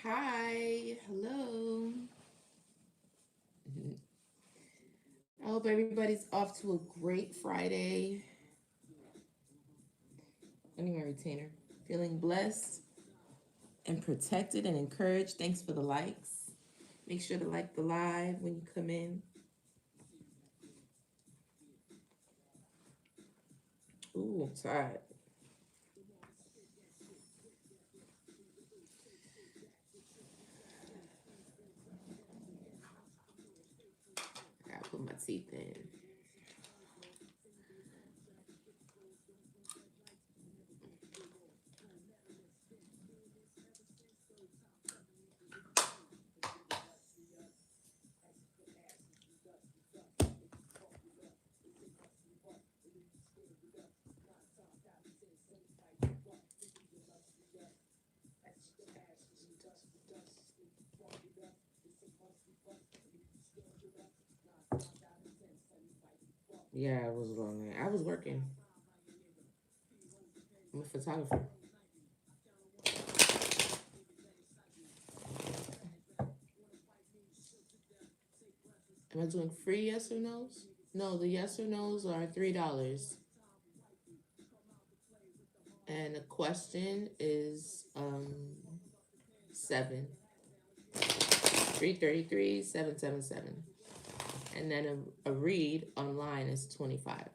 Hi, hello. I hope everybody's off to a great Friday. Anyway, retainer. Feeling blessed and protected and encouraged. Thanks for the likes. Make sure to like the live when you come in. Ooh, I'm tired. I gotta put my teeth in. Yeah, I was long. I was working. I'm a photographer. Am I doing free yes or no's? No, the yes or no's are $3. And the question is 7. 333-777. And then a read online is 25.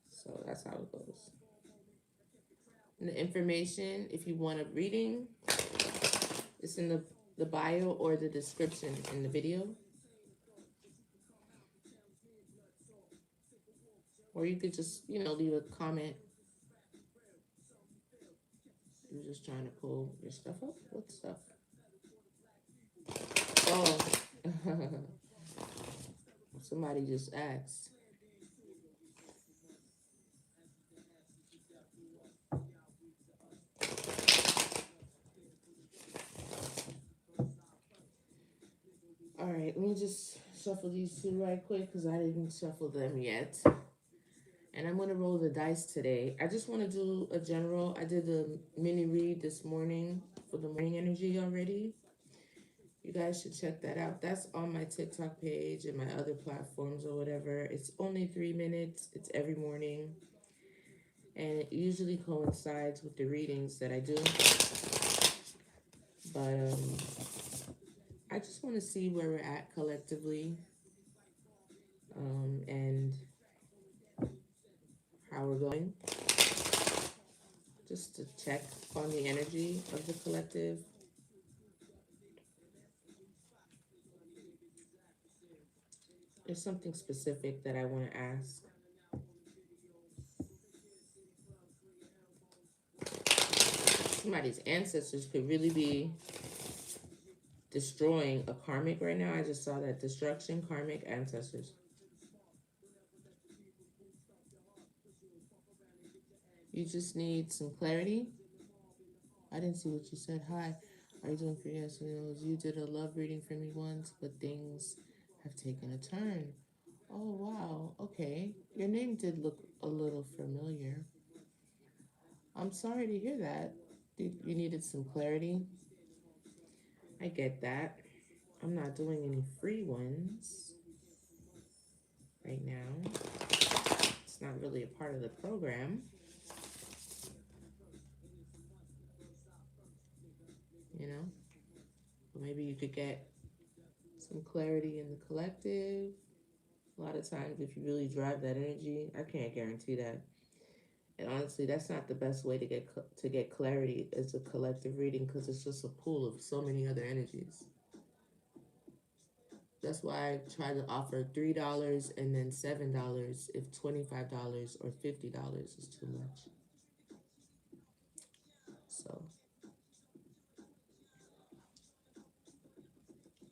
So that's how it goes. And the information, if you want a reading, it's in the bio or the description in the video. Or you could just, leave a comment. You're just trying to pull your stuff up. What stuff? Oh, somebody just asked. All right, let me just shuffle these two right quick because I didn't shuffle them yet. And I'm going to roll the dice today. I just want to do a general. I did the mini read this morning for the morning energy already. You guys should check that out. That's on my TikTok page and my other platforms or whatever. It's only 3 minutes. It's every morning. And it usually coincides with the readings that I do. But I just want to see where we're at collectively. And how we're going. Just to check on the energy of the collective. There's something specific that I want to ask. Somebody's ancestors could really be destroying a karmic right now. I just saw that destruction, karmic ancestors. You just need some clarity. I didn't see what you said. Hi, are you doing for yes or no's? You did a love reading for me once, but things have taken a turn. Oh, wow. Okay. Your name did look a little familiar. I'm sorry to hear that. You needed some clarity. I get that. I'm not doing any free ones right now. It's not really a part of the program. But maybe you could get some clarity in the collective. A lot of times, if you really drive that energy, I can't guarantee that. And honestly, that's not the best way to get clarity as a collective reading because it's just a pool of so many other energies. That's why I try to offer $3 and then $7 if $25 or $50 is too much. So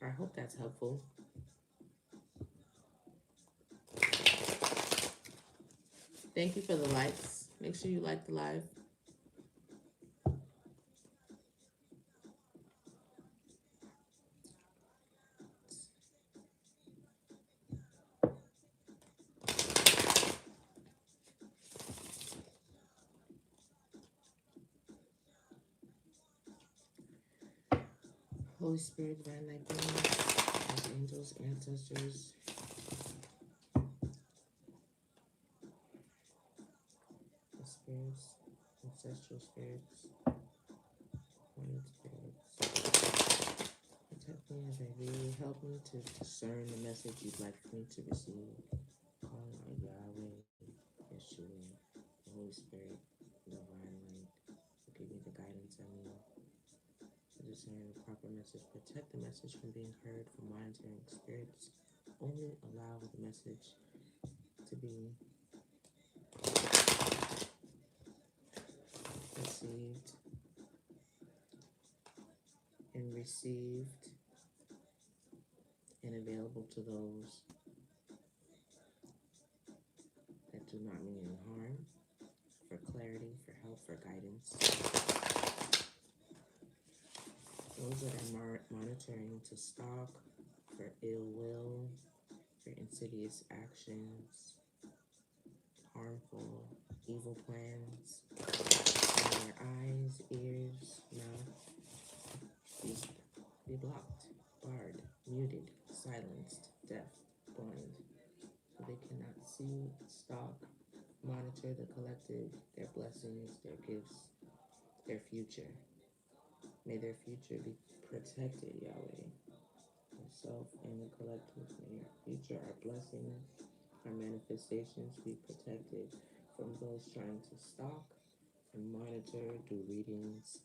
I hope that's helpful. Thank you for the likes. Make sure you like the live. Holy Spirit, divine light beings, angels, ancestors, the spirits, ancestral spirits, warning spirits. Protect me as I read. Help me to discern the message you'd like me to receive. Calling out Yahweh, Yeshua, the Holy Spirit, divine light. Give me the guidance I need to discern the proper message. Protect the message from being heard from monitoring spirits. Only allow the message to be perceived and received and available to those that do not mean any harm, for clarity, for help, for guidance. Those that are monitoring to stalk, for ill will, for insidious actions, harmful, evil plans, in their eyes, ears, mouth, be blocked, barred, muted, silenced, deaf, blind, so they cannot see, stalk, monitor the collective, their blessings, their gifts, their future. May their future be protected, Yahweh. Myself and the collective, may our future, our blessings, our manifestations be protected from those trying to stalk and monitor, do readings,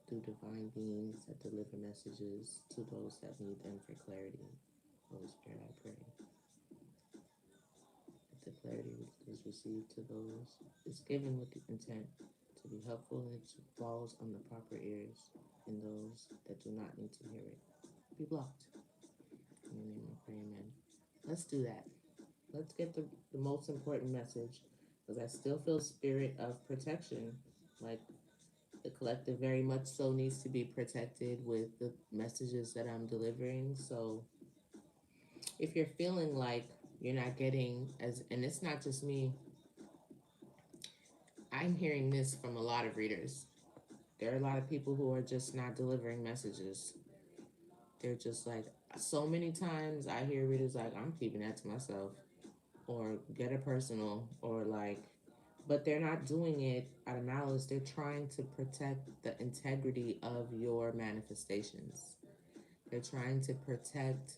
do divine beings that deliver messages to those that need them for clarity. Holy Spirit, I pray that the clarity is received to those, is given with the intent to be helpful, and it falls on the proper ears, and those that do not need to hear it be blocked. In the name of pray, amen. Let's do that. Let's get the most important message, because I still feel spirit of protection. Like the collective very much so needs to be protected with the messages that I'm delivering. So if you're feeling like you're not getting as, and it's not just me, I'm hearing this from a lot of readers. There are a lot of people who are just not delivering messages. They're just like, so many times I hear readers like, I'm keeping that to myself, or get a personal, or like, but they're not doing it out of malice. They're trying to protect the integrity of your manifestations. They're trying to protect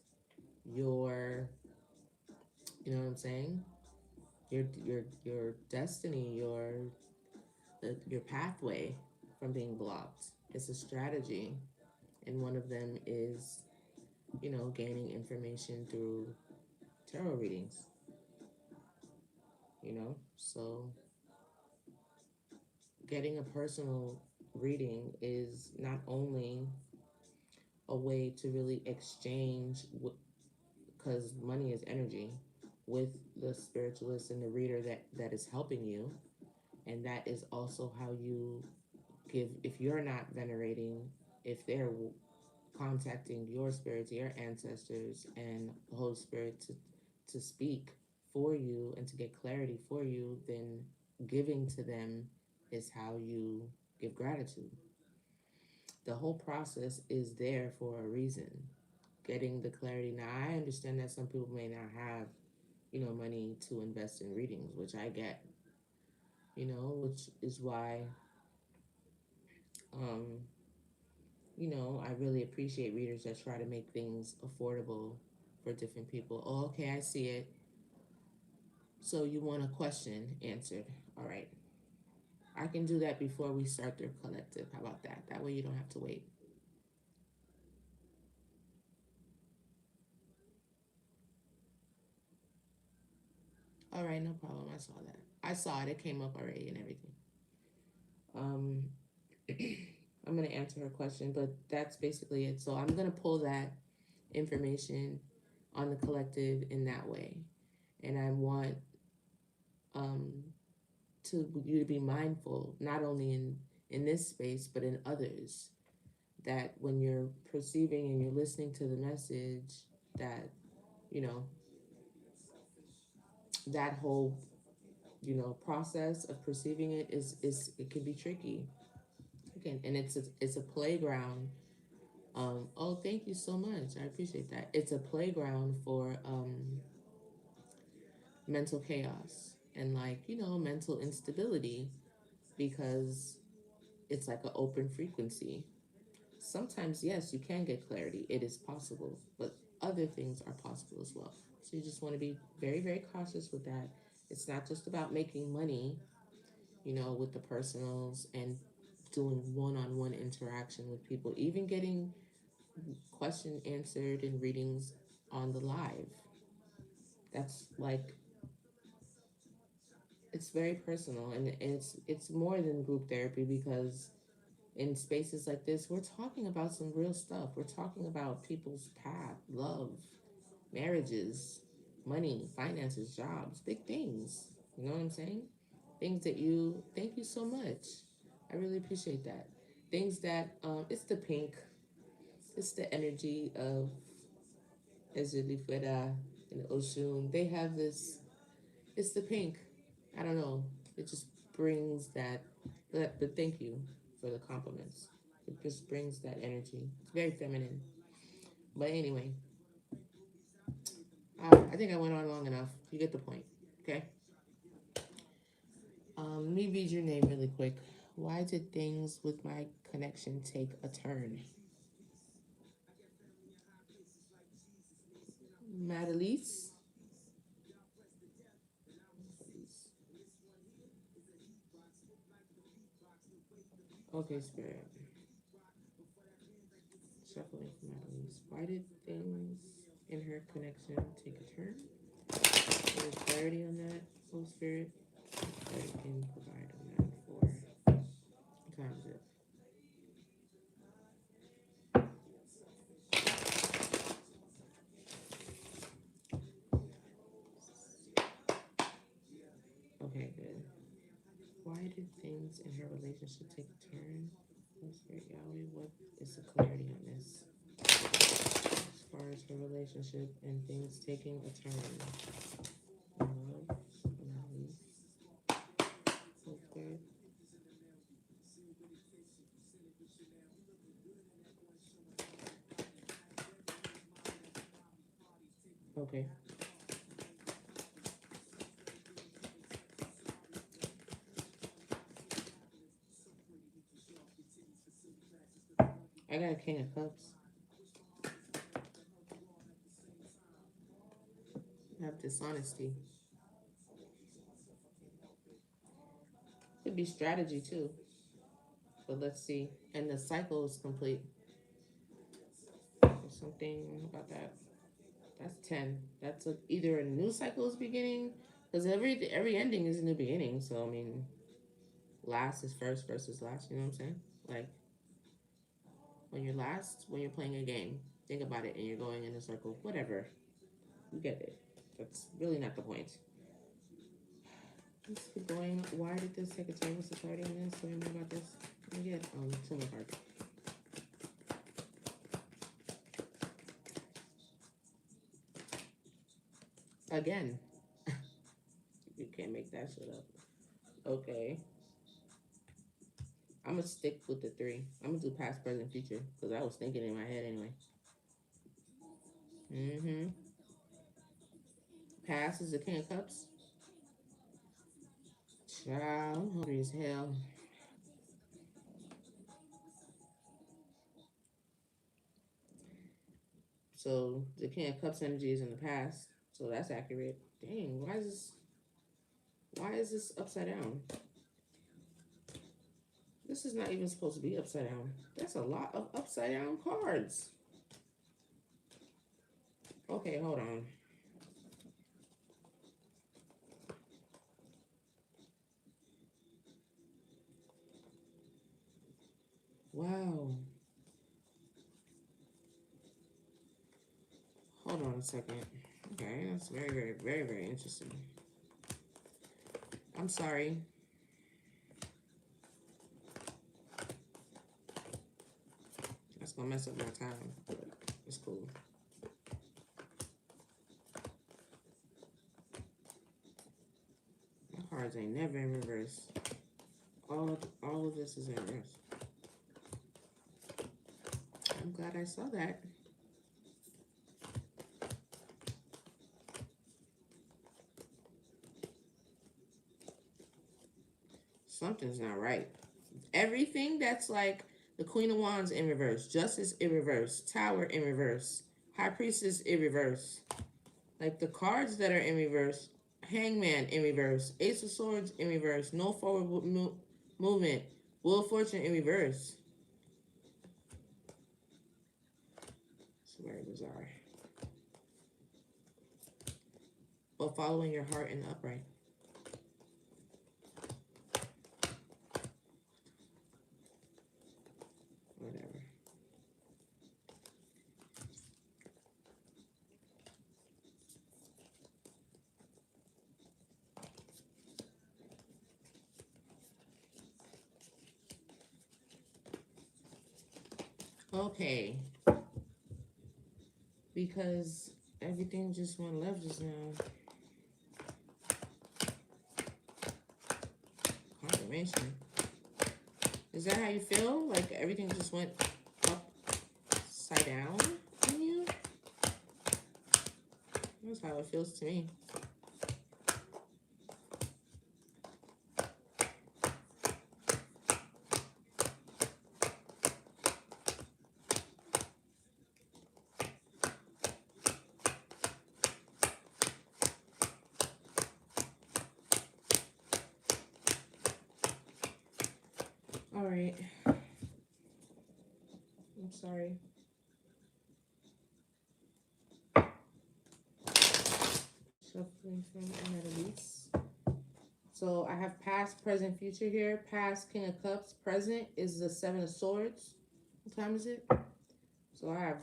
your, you know what I'm saying? Your destiny, your pathway from being blocked. It's a strategy, and one of them is, gaining information through tarot readings. So getting a personal reading is not only a way to really exchange, because money is energy, with the spiritualist and the reader that is helping you, and that is also how you give. If you're not venerating, if they're contacting your spirits, your ancestors, and the Holy Spirit to speak for you and to get clarity for you, then giving to them is how you give gratitude. The whole process is there for a reason. Getting the clarity. Now, I understand that some people may not have, money to invest in readings, which I get, which is why, um, I really appreciate readers that try to make things affordable for different people. Oh, okay, I see it. So you want a question answered. All right. I can do that before we start their collective. How about that? That way you don't have to wait. All right, no problem. I saw that. I saw it. It came up already and everything. Um, I'm going to answer her question, but that's basically it. So I'm going to pull that information on the collective in that way. And I want um, you to be mindful, not only in this space, but in others, that when you're perceiving and you're listening to the message, that, you know, that whole, process of perceiving it is it can be tricky. Again, and it's a playground thank you so much. I appreciate that. It's a playground for mental chaos and, like, mental instability, because it's like an open frequency. Sometimes, yes, you can get clarity. It is possible, but other things are possible as well. So you just want to be very, very cautious with that. It's not just about making money, with the personals and doing one-on-one interaction with people, even getting question answered in readings on the live. That's like, it's very personal, and it's more than group therapy, because in spaces like this, we're talking about some real stuff. We're talking about people's path, love, marriages, money, finances, jobs, big things. You know what I'm saying? Things that you, thank you so much. I really appreciate that. Things that, it's the pink, it's the energy of Ezelifuera and Oshun. They have this, it's the pink. I don't know. It just brings that, but thank you for the compliments. It just brings that energy. It's very feminine. But anyway, I think I went on long enough. You get the point. Okay. Let me read your name really quick. Why did things with my connection take a turn? Madalise? Okay, Spirit. Shuffling for Madalise. Why did things in her connection take a turn? Any clarity on that, Holy Spirit? Clarity can provide on that for what time is it? Okay, good. Why did things in her relationship take a turn? Holy Spirit, Yahweh, what is the clarity on this? As far as her relationship and things taking a turn. Love, Madalise, Holy Spirit. Okay. I got a King of Cups. I have dishonesty. Could be strategy too. But let's see. And the cycle is complete. There's something about that. That's 10. That's either a new cycle is beginning, because every ending is a new beginning. So I mean, last is first versus last. You know what I'm saying? Like, when you're playing a game, think about it, and you're going in a circle. Whatever, you get it. That's really not the point. Let's keep going. Why did this take a turn? What's the clarity on this? Tell me more about this. Let me get two more cards. Again, you can't make that shit up. Okay, I'm gonna stick with the three. I'm gonna do past, present, future, because I was thinking in my head anyway. Mm-hmm. Past is the King of Cups. Child, I'm hungry as hell. So the King of Cups energy is in the past. So that's accurate. Dang, why is this upside down? This is not even supposed to be upside down. That's a lot of upside down cards. Okay, hold on. Wow. Hold on a second. Okay, that's very, very, very, very interesting. I'm sorry. That's gonna mess up my time, but it's cool. My cards ain't never in reverse. All of this is in reverse. glad I saw that. Something's not right. Everything that's like the Queen of Wands in reverse, Justice in reverse, Tower in reverse, High Priestess in reverse. Like the cards that are in reverse, Hangman in reverse, Ace of Swords in reverse, no forward movement, Wheel of Fortune in reverse. It's very bizarre. But following your heart in the upright. Whatever. Okay. Because everything just went left just now. Confirmation. Is that how you feel? Like everything just went upside down in you? That's how it feels to me. All right. I'm sorry. Shuffling from Annalise. So I have past, present, future here. Past, King of Cups. Present is the Seven of Swords. What time is it? So I have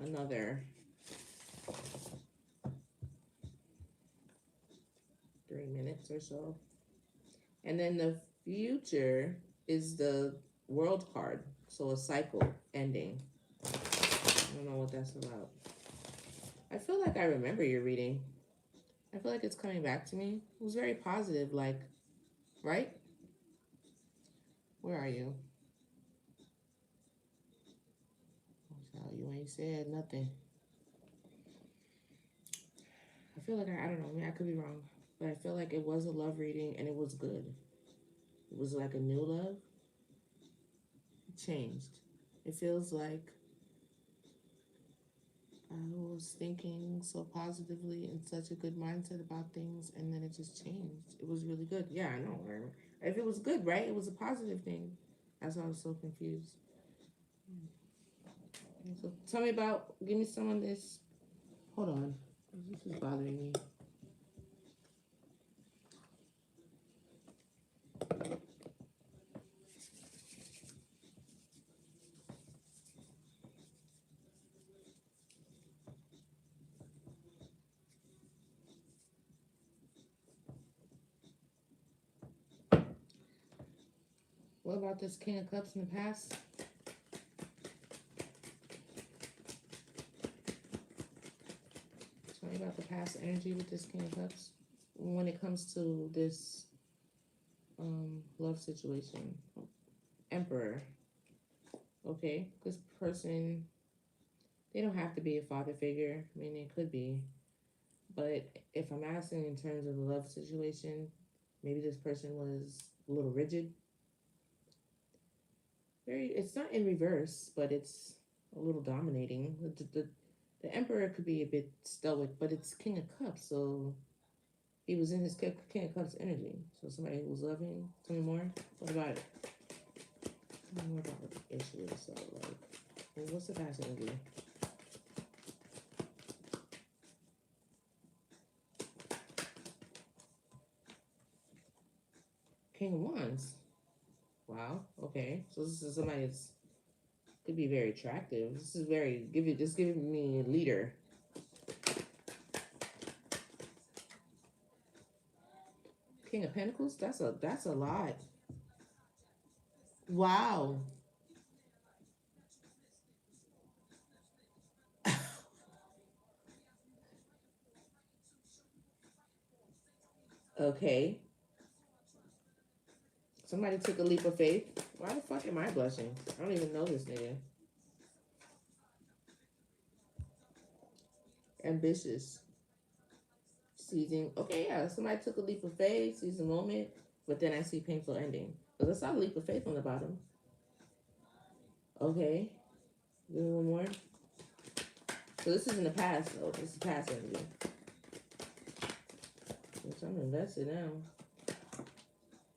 another 3 minutes or so. And then the future is the World card. So a cycle ending. I don't know what that's about. I feel like I remember your reading. I feel like it's coming back to me. It was very positive, like, right? Where are you? Oh, you ain't said nothing. I feel like I don't know. I mean, I could be wrong, but I feel like it was a love reading and it was good. It was like a new love. It changed. It feels like I was thinking so positively and such a good mindset about things, and then it just changed. It was really good. Yeah, I know. If it was good, right? It was a positive thing. That's why I was so confused. So tell me about, give me some of this. Hold on. This is bothering me. What about this King of Cups in the past? Tell me about the past energy with this King of Cups when it comes to this love situation. Emperor. Okay, this person, they don't have to be a father figure. I mean, it could be. But if I'm asking in terms of the love situation, maybe this person was a little rigid. It's not in reverse, but it's a little dominating. The Emperor could be a bit stoic, but it's King of Cups, so he was in his King of Cups energy. So somebody who was loving. Tell me more. What about it? Tell me more about what the issue is. So, like, what's the past energy? King of Wands. Wow. Okay. So this is somebody that's could be very attractive. This is very giving me a leader. King of Pentacles. That's a lot. Wow. Okay. Somebody took a leap of faith. Why the fuck am I blushing? I don't even know this nigga. ambitious, seizing. Okay, yeah, somebody took a leap of faith, sees a moment, but then I see painful ending. Because I saw a leap of faith on the bottom. Okay, give me one more. So this is in the past, though. This is past energy. Which I'm invested now.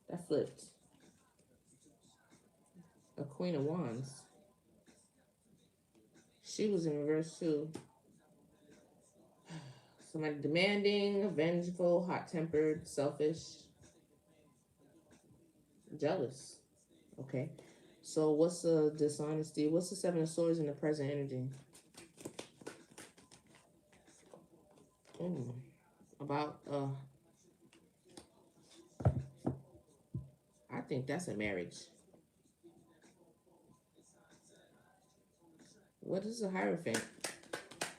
That flipped. A Queen of Wands. She was in reverse too. Somebody demanding, vengeful, hot-tempered, selfish, jealous. Okay. So what's the dishonesty? What's the Seven of Swords in the present energy? About I think that's a marriage. What is a Hierophant?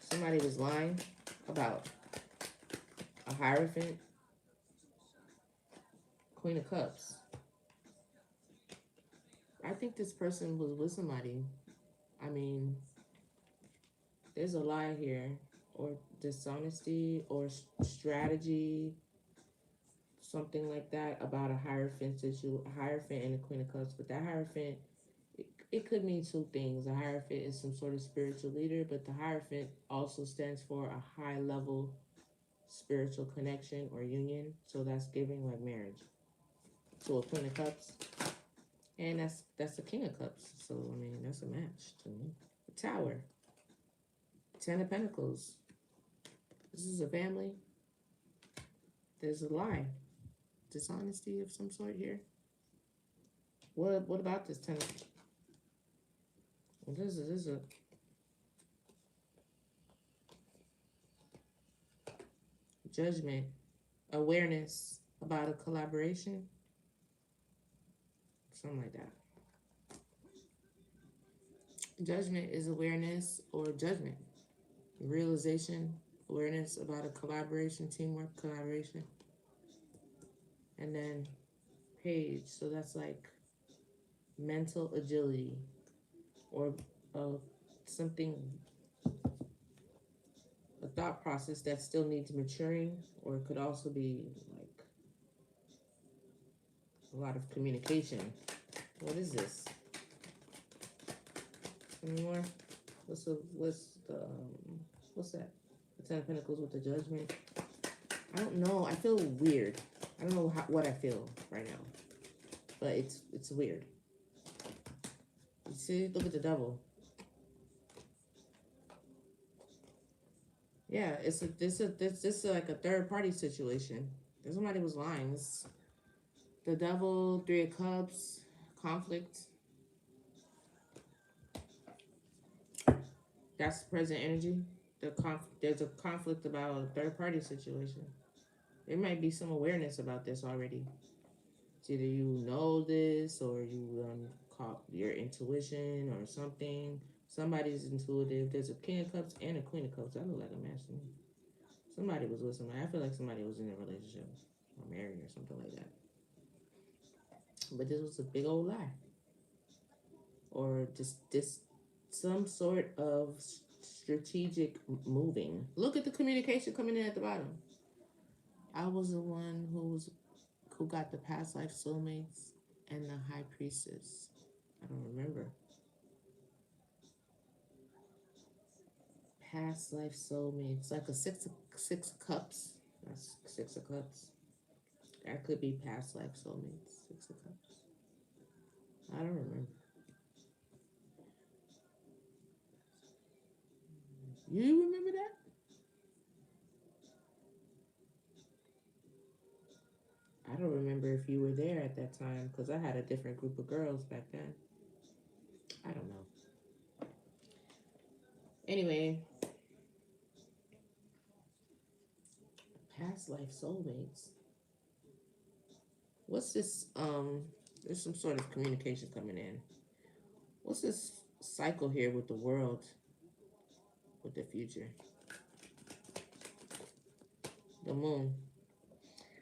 Somebody was lying about a Hierophant. Queen of Cups. I think this person was with somebody. I mean, there's a lie here, or dishonesty, or strategy, something like that about a Hierophant a Hierophant and a Queen of Cups. But that Hierophant, it could mean two things. A Hierophant is some sort of spiritual leader, but the Hierophant also stands for a high level spiritual connection or union. So that's giving like marriage. So a Queen of Cups. And that's the King of Cups. So I mean that's a match to me. The Tower. Ten of Pentacles. This is a family. There's a lie. Dishonesty of some sort here. What about this ten? Well, this is a judgment, awareness about a collaboration, something like that. Judgment is awareness or judgment, realization, awareness about a collaboration, teamwork, collaboration. And then Page, so that's like mental agility or something, a thought process that still needs maturing, or it could also be like a lot of communication. What is this? Any more? What's that? The Ten of Pentacles with the Judgment. I don't know. I feel weird. I don't know what I feel right now, but it's weird. You see, look at the Devil. Yeah, this is like a third party situation. Somebody was lying. The Devil, Three of Cups, conflict. That's present energy. There's a conflict about a third party situation. There might be some awareness about this already. It's either you know this or you caught your intuition or something. Somebody's intuitive. There's a King of Cups and a Queen of Cups. That look like a match to me. Somebody was with somebody. I feel like somebody was in a relationship or married or something like that. But this was a big old lie. Or just some sort of strategic moving. Look at the communication coming in at the bottom. I was the one who got the past life soulmates and the High Priestess. I don't remember. Past life soulmates, like a six of cups. That's Six of Cups. That could be past life soulmates. Six of Cups. I don't remember. You remember that? I don't remember if you were there at that time because I had a different group of girls back then. I don't know. Anyway, past life soulmates. What's this? There's some sort of communication coming in. What's this cycle here with the world, with the future? The Moon.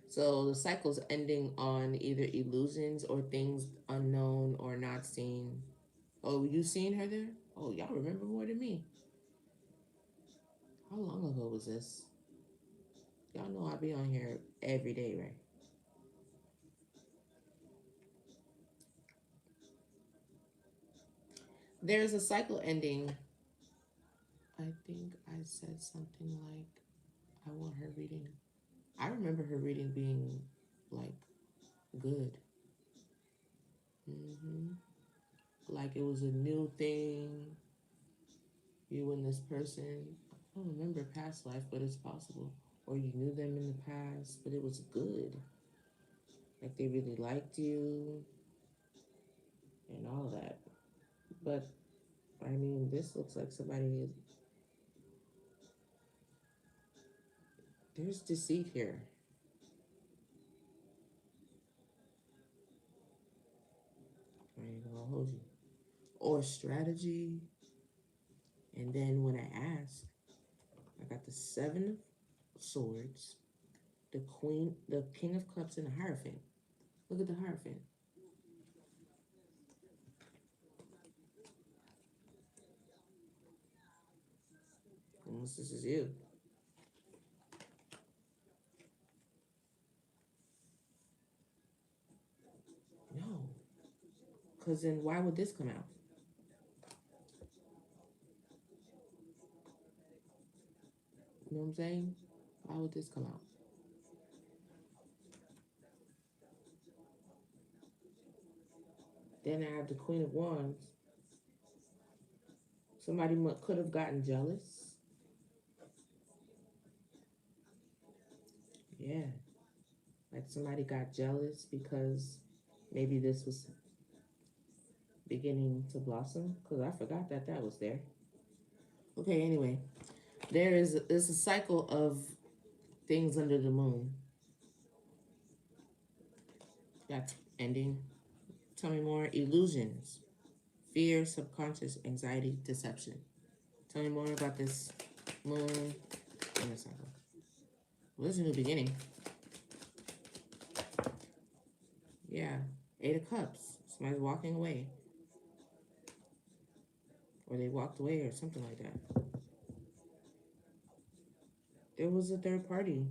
So the cycle's ending on either illusions or things unknown or not seen. Oh, you seen her there? Oh, y'all remember more than me. How long ago was this? Y'all know I be on here every day, right? There's a cycle ending. I think I said something like, I want her reading. I remember her reading being like good. hmm Like it was a new thing. You and this person. I don't remember past life, but it's possible. Or you knew them in the past, but it was good. Like they really liked you and all that. But I mean, this looks like somebody. There's deceit here. I ain't gonna hold you. Or strategy. And then when I ask, I got the Seven of Swords, the Queen, the King of Cups, and the Hierophant. Look at the Hierophant. Unless this is you. No. Because then why would this come out? You know what I'm saying? Why would this come out? Then I have the Queen of Wands. Somebody could have gotten jealous. Yeah. Like somebody got jealous because maybe this was beginning to blossom. Because I forgot that that was there. Okay, anyway. There's a cycle of things under the moon that's ending. Tell me more. Illusions, fear, subconscious, anxiety, deception. Tell me more about this moon inner cycle. Well, there's a new beginning. Yeah. Eight of Cups. Somebody's walking away. Or they walked away or something like that. There was a third party.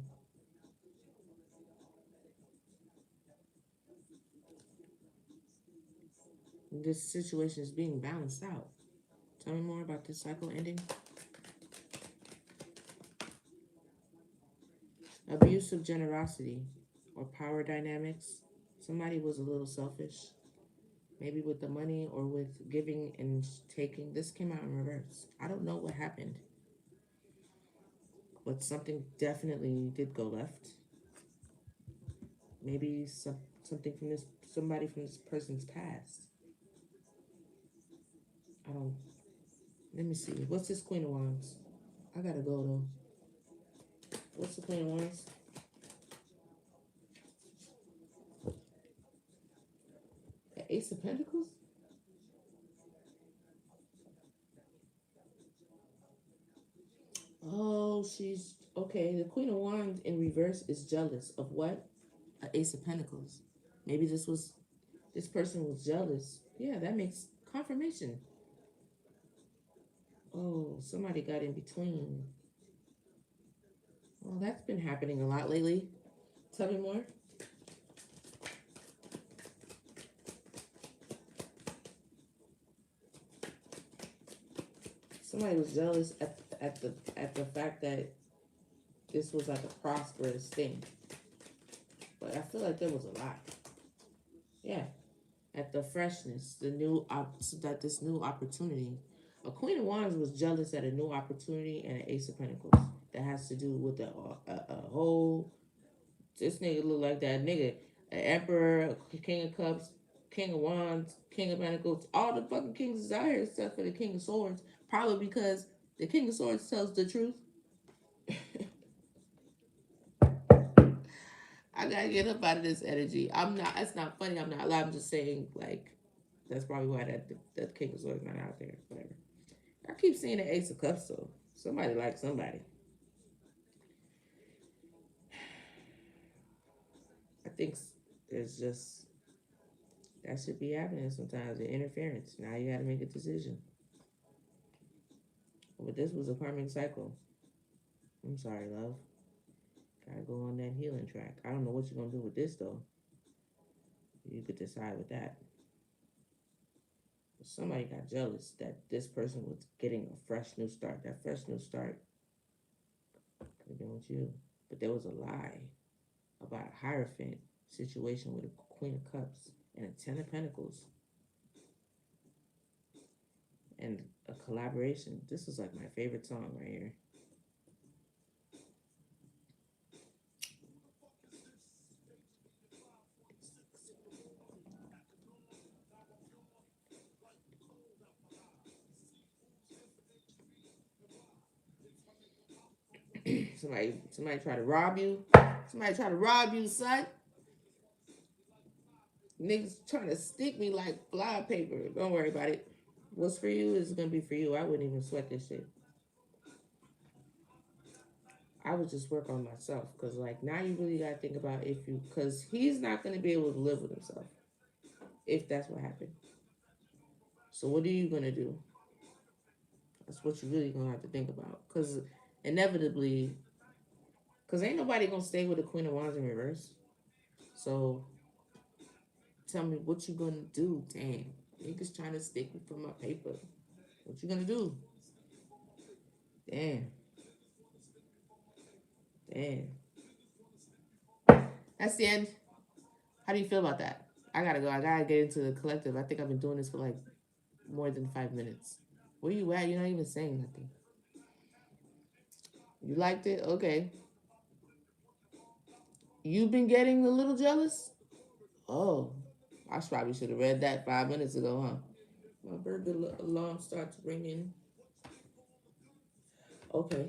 This situation is being balanced out. Tell me more about this cycle ending. Abuse of generosity or power dynamics. Somebody was a little selfish, maybe with the money or with giving and taking. This came out in reverse. I don't know what happened, but something definitely did go left. Maybe something from this somebody from this person's past. I don't. Let me see. What's this Queen of Wands? I gotta go though. What's the Queen of Wands? The Ace of Pentacles. Oh, she's okay. The Queen of Wands in reverse is jealous of what? An Ace of Pentacles. Maybe this person was jealous. Yeah, that makes confirmation. Oh, somebody got in between. Well, that's been happening a lot lately. Tell me more. Somebody was jealous at the fact that this was like a prosperous thing. But I feel like there was a lot. Yeah, at the freshness, the new that this new opportunity. A Queen of Wands was jealous at a new opportunity and an Ace of Pentacles. That has to do with a whole. This nigga look like that nigga, an Emperor, a King of Cups, King of Wands, King of Pentacles. All the fucking kings is out here except for the King of Swords. Probably because the King of Swords tells the truth. I gotta get up out of this energy. I'm not. That's not funny. I'm not. I'm just saying like that's probably why that King of Swords not out there. Whatever. I keep seeing the Ace of Cups though. Somebody likes somebody. I think there's just that should be happening sometimes. The interference. Now you got to make a decision. But this was a karmic cycle. I'm sorry, love. Gotta go on that healing track. I don't know what you're gonna do with this though. You could decide with that. Somebody got jealous that this person was getting a fresh new start. That fresh new start could have been with you. But there was a lie about a Hierophant situation with a Queen of Cups and a Ten of Pentacles and a collaboration. This was like my favorite song right here. Somebody try to rob you. Somebody try to rob you, son. Niggas trying to stick me like fly paper. Don't worry about it. What's for you is gonna be for you. I wouldn't even sweat this shit. I would just work on myself because, like, now you really gotta think about if you, because he's not gonna be able to live with himself if that's what happened. So what are you gonna do? That's what you really gonna have to think about because inevitably, because ain't nobody gonna stay with the Queen of Wands in reverse. So tell me what you gonna do. Damn, niggas trying to stick me for my paper. What you gonna do? Damn. Damn. That's the end. How do you feel about that? I gotta go. I gotta get into the collective. I think I've been doing this for like more than 5 minutes. Where you at? You're not even saying nothing. You liked it? Okay. You've been getting a little jealous? Oh, I probably should have read that 5 minutes ago, huh? My burger alarm starts ringing. Okay.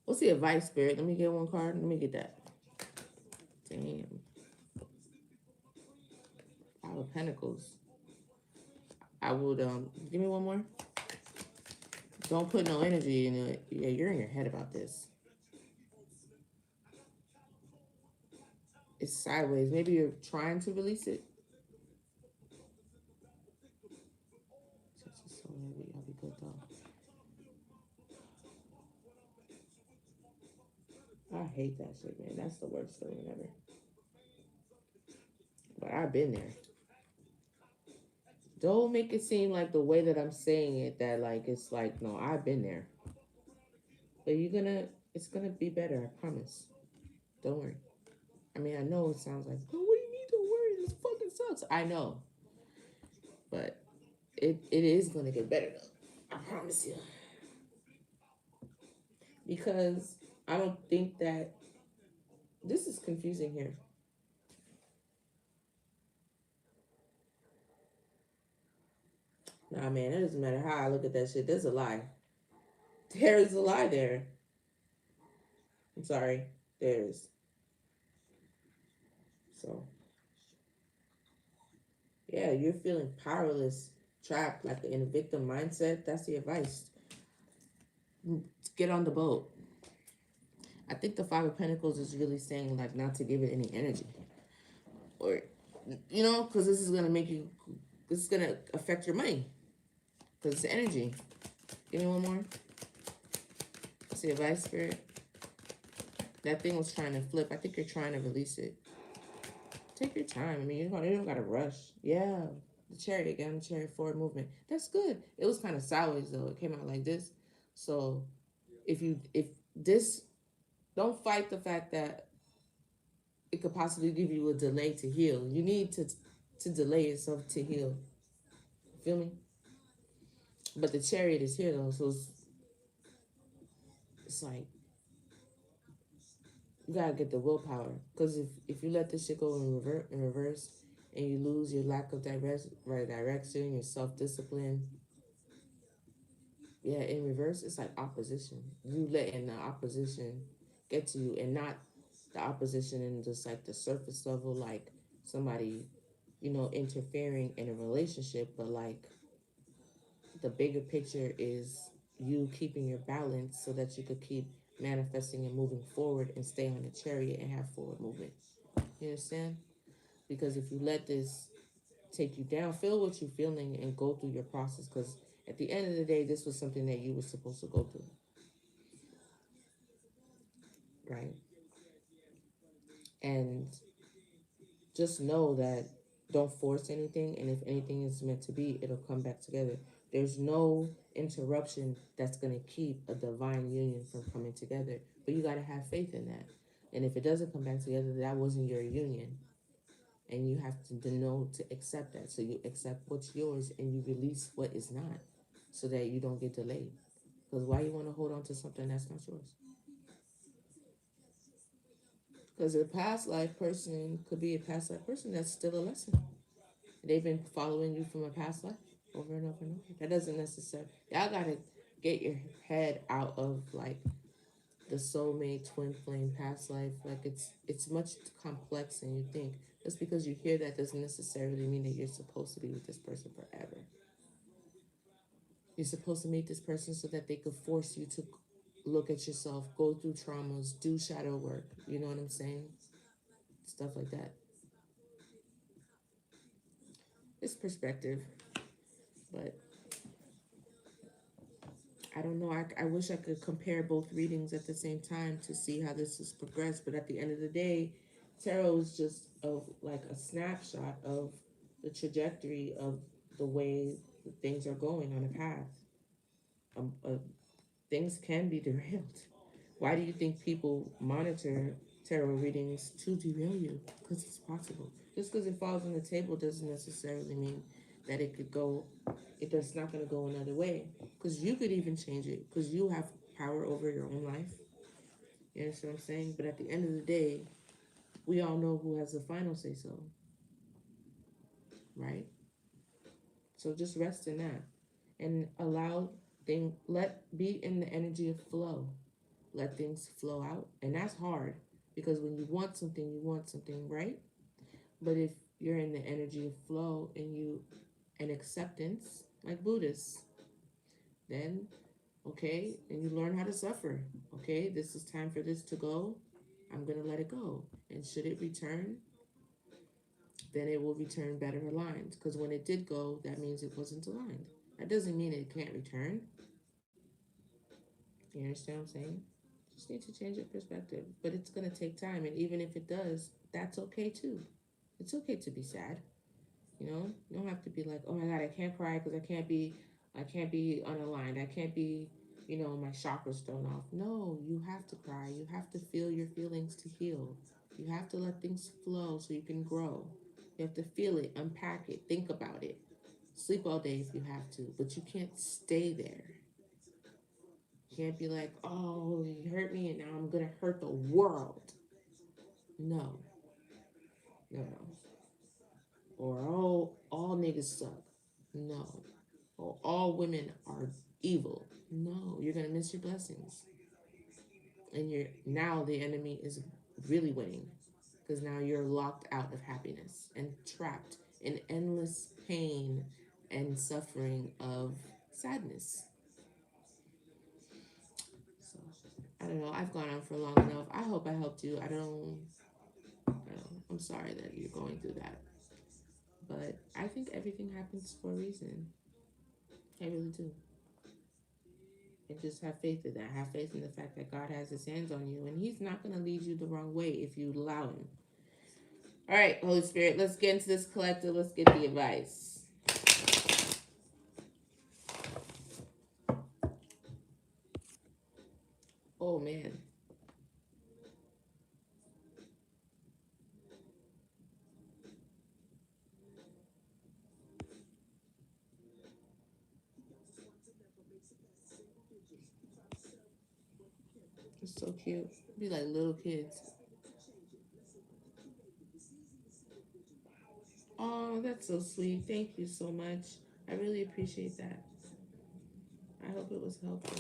What's the advice, Spirit? Let me get one card. Let me get that. Damn. Five of Pentacles. I would, give me one more. Don't put no energy in it. Yeah, you're in your head about this. It's sideways. Maybe you're trying to release it. So maybe I'll be good though. I hate that shit, man. That's the worst feeling ever. But I've been there. Don't make it seem like the way that I'm saying it that like it's like no, I've been there. But it's gonna be better, I promise. Don't worry. I mean, I know it sounds like, oh, what do you need to worry? This fucking sucks. I know. But it is gonna get better though. I promise you. Because I don't think that this is confusing here. Nah, man, it doesn't matter how I look at that shit. There's a lie. There is a lie there. I'm sorry. There is. So, yeah, you're feeling powerless, trapped, like in a victim mindset. That's the advice. Get on the boat. I think the Five of Pentacles is really saying, like, not to give it any energy. Or, you know, because this is going to make you, this is going to affect your money. Because it's energy. Give me one more. What's the advice, Spirit? That thing was trying to flip. I think you're trying to release it. Take your time. I mean, you don't got to rush. Yeah. The Chariot, get on the Chariot, forward movement. That's good. It was kind of sideways, though. It came out like this. So, if this, don't fight the fact that it could possibly give you a delay to heal. You need to delay yourself to heal. Feel me? But the Chariot is here, though. So, it's like, you gotta get the willpower. Because if you let this shit go in reverse and you lose your lack of direction, your self-discipline, yeah, in reverse, it's like opposition. You letting the opposition get to you, and not the opposition in just like the surface level, like somebody, you know, interfering in a relationship, but like the bigger picture is you keeping your balance so that you could keep manifesting and moving forward and stay on the Chariot and have forward movement. You understand? Because if you let this take you down, feel what you're feeling and go through your process, because At the end of the day, this was something that you were supposed to go through, right? And just know that don't force anything, and if anything is meant to be, it'll come back together. There's no interruption that's going to keep a divine union from coming together, but you got to have faith in that. And if it doesn't come back together, that wasn't your union, and you have to know to accept that. So you accept what's yours and you release what is not, so that you don't get delayed. Because why you want to hold on to something that's not yours? Because a past life person could be a past life person that's still a lesson. They've been following you from a past life over and over and over. That doesn't necessarily. Y'all gotta get your head out of like the soulmate, twin flame, past life. Like it's much complex than you think. Just because you hear that doesn't necessarily mean that you're supposed to be with this person forever. You're supposed to meet this person so that they could force you to look at yourself, go through traumas, do shadow work. You know what I'm saying? Stuff like that. It's perspective, but I don't know. I wish I could compare both readings at the same time to see how this has progressed. But at the end of the day, tarot is just like a snapshot of the trajectory of the way things are going on a path. Things can be derailed. Why do you think people monitor tarot readings to derail you? Because it's possible. Just because it falls on the table doesn't necessarily mean that it could go, it's not going to go another way. Because you could even change it, because you have power over your own life. You understand what I'm saying? But at the end of the day, we all know who has the final say so, right? So just rest in that and be in the energy of flow. Let things flow out. And that's hard because when you want something, right? But if you're in the energy of flow and acceptance, like Buddhists, then okay, and you learn how to suffer. Okay, this is time for this to go. I'm gonna let it go. And should it return, then it will return better aligned. Because when it did go, that means it wasn't aligned. That doesn't mean it can't return. You understand what I'm saying? Just need to change your perspective. But it's gonna take time, and even if it does, that's okay too. It's okay to be sad. You don't have to be like, oh my god, I can't cry because I can't be unaligned. I can't be, my chakras thrown off. No, you have to cry. You have to feel your feelings to heal. You have to let things flow so you can grow. You have to feel it, unpack it, think about it. Sleep all day if you have to, but you can't stay there. You can't be like, oh, he hurt me and now I'm gonna hurt the world. No, no, no. Or oh, all niggas suck. No. Or all women are evil. No, you're gonna miss your blessings. And you're now the enemy is really winning. Because now you're locked out of happiness and trapped in endless pain and suffering of sadness. So I don't know. I've gone on for long enough. I hope I helped you. I'm sorry that you're going through that. But I think everything happens for a reason. I really do. And just have faith in that. Have faith in the fact that God has his hands on you and he's not going to lead you the wrong way if you allow him. All right, Holy Spirit, let's get into this collective. Let's get the advice. Oh, man. It's so cute. Be like little kids. Oh, that's so sweet. Thank you so much. I really appreciate that. I hope it was helpful.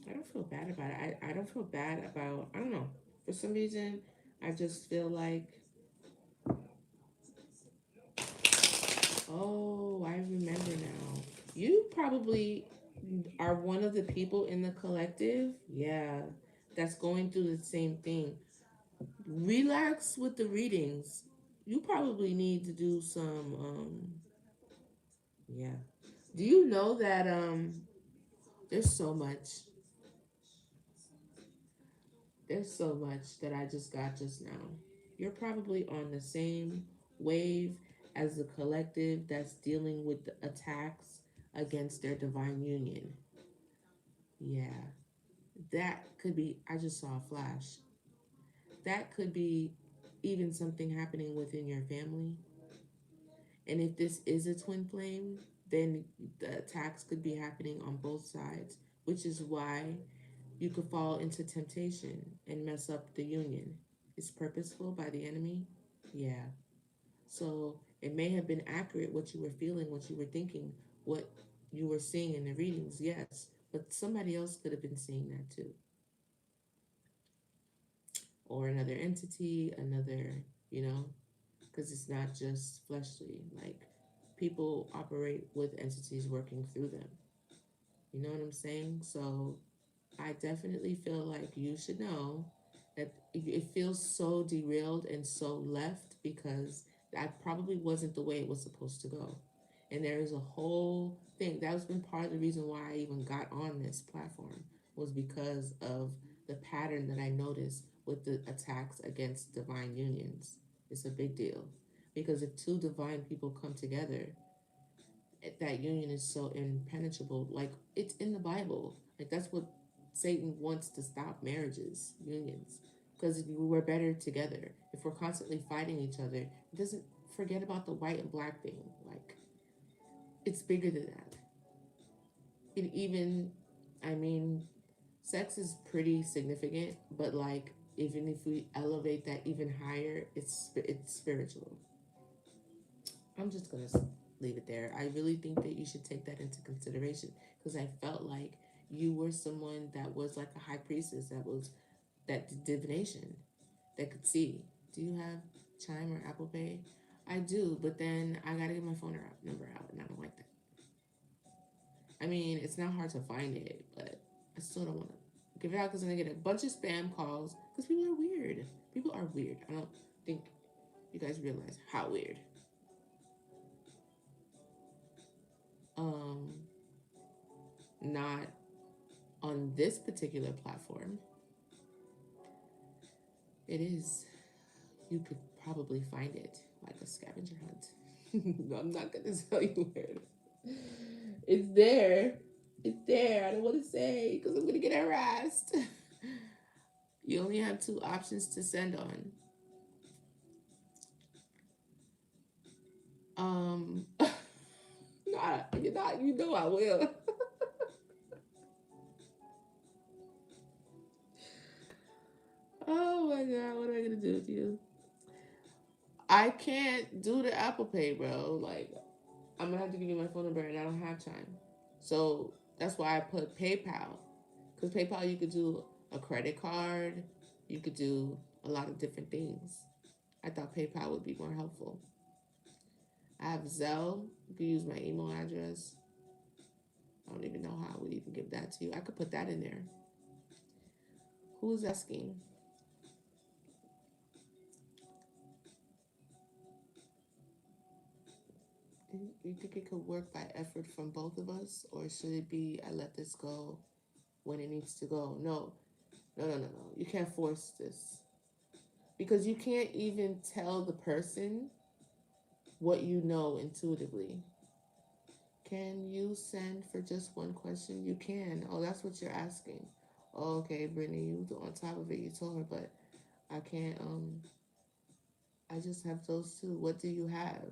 I don't feel bad about it. I don't feel bad about, I don't know. For some reason, I just feel like, oh, I remember now. You probably are one of the people in the collective, yeah, that's going through the same thing. Relax with the readings. You probably need to do some yeah. Do you know that there's so much there's so much that I just got just now. You're probably on the same wave as the collective that's dealing with the attacks against their divine union. Yeah, that could be. I just saw a flash. That could be even something happening within your family. And if this is a twin flame, then the attacks could be happening on both sides, which is why you could fall into temptation and mess up the union. It's purposeful by the enemy. Yeah. So it may have been accurate what you were feeling, what you were thinking, what you were seeing in the readings, yes. But somebody else could have been seeing that too. Or another entity, another, you know, because it's not just fleshly. Like people operate with entities working through them. You know what I'm saying? So I definitely feel like you should know that it feels so derailed and so left because that probably wasn't the way it was supposed to go. And there is a whole thing that's been part of the reason why I even got on this platform was because of the pattern that I noticed with the attacks against divine unions. It's a big deal because if two divine people come together, that union is so impenetrable. Like it's in the Bible. Like that's what Satan wants to stop marriages, unions, because we're better together. If we're constantly fighting each other, it doesn't forget about the white and black thing. Like it's bigger than that. It even, I mean, sex is pretty significant, but like even if we elevate that even higher, it's spiritual. I'm just gonna leave it there. I really think that you should take that into consideration because I felt like you were someone that was like a high priestess that was that divination that could see. Do you have Chime or Apple Pay? I do, but then I gotta get my phone number out, and I don't like that. I mean, it's not hard to find it, but I still don't want to give it out because I'm gonna get a bunch of spam calls because people are weird. People are weird. I don't think you guys realize how weird. Um, not on this particular platform. It is. You could probably find it like a scavenger hunt. No, I'm not gonna tell you where it is. It's there. It's there. I don't want to say because I'm gonna get harassed. You only have two options to send on. Not, you're not. You know I will. Oh my god, what am I gonna do with you? I can't do the Apple Pay, bro. Like, I'm gonna have to give you my phone number, and I don't have time. So that's why I put PayPal, because PayPal you could do a credit card, you could do a lot of different things. I thought PayPal would be more helpful. I have Zelle. You could use my email address. I don't even know how I would even give that to you. I could put that in there. Who's asking? You think it could work by effort from both of us, or should it be I let this go when it needs to go? No, no, no, no, no. You can't force this because you can't even tell the person what you know intuitively. Can you send for just one question? You can. Oh, that's what you're asking. Oh, okay, Brittany, you on top of it. You told her, but I can't. I just have those two. What do you have?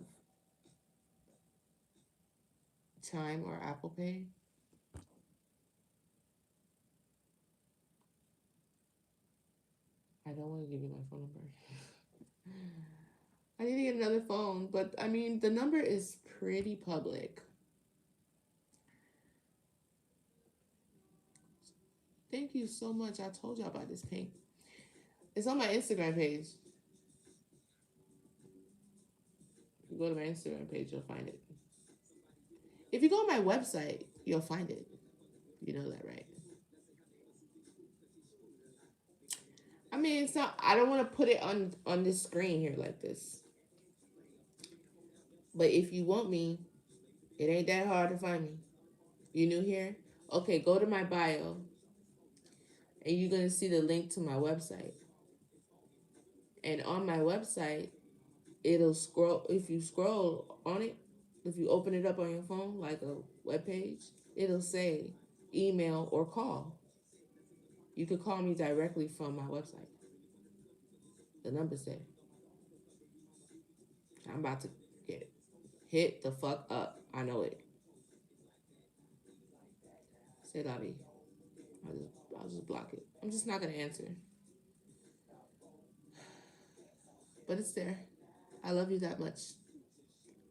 Chime or Apple Pay? I don't want to give you my phone number. I need to get another phone, but I mean, the number is pretty public. Thank you so much. I told y'all about this pink. It's on my Instagram page. If you go to my Instagram page, you'll find it. If you go on my website, you'll find it. You know that, right? I mean, it's not. I don't want to put it on this screen here like this. But if you want me, it ain't that hard to find me. You new here? Okay, go to my bio and you're gonna see the link to my website. And on my website, it'll scroll. If you scroll on it, if you open it up on your phone like a web page, it'll say email or call. You could call me directly from my website. The number's there. I'm about to get hit the fuck up. I know it. Say Lobby. I'll just block it. I'm just not gonna answer. But it's there. I love you that much.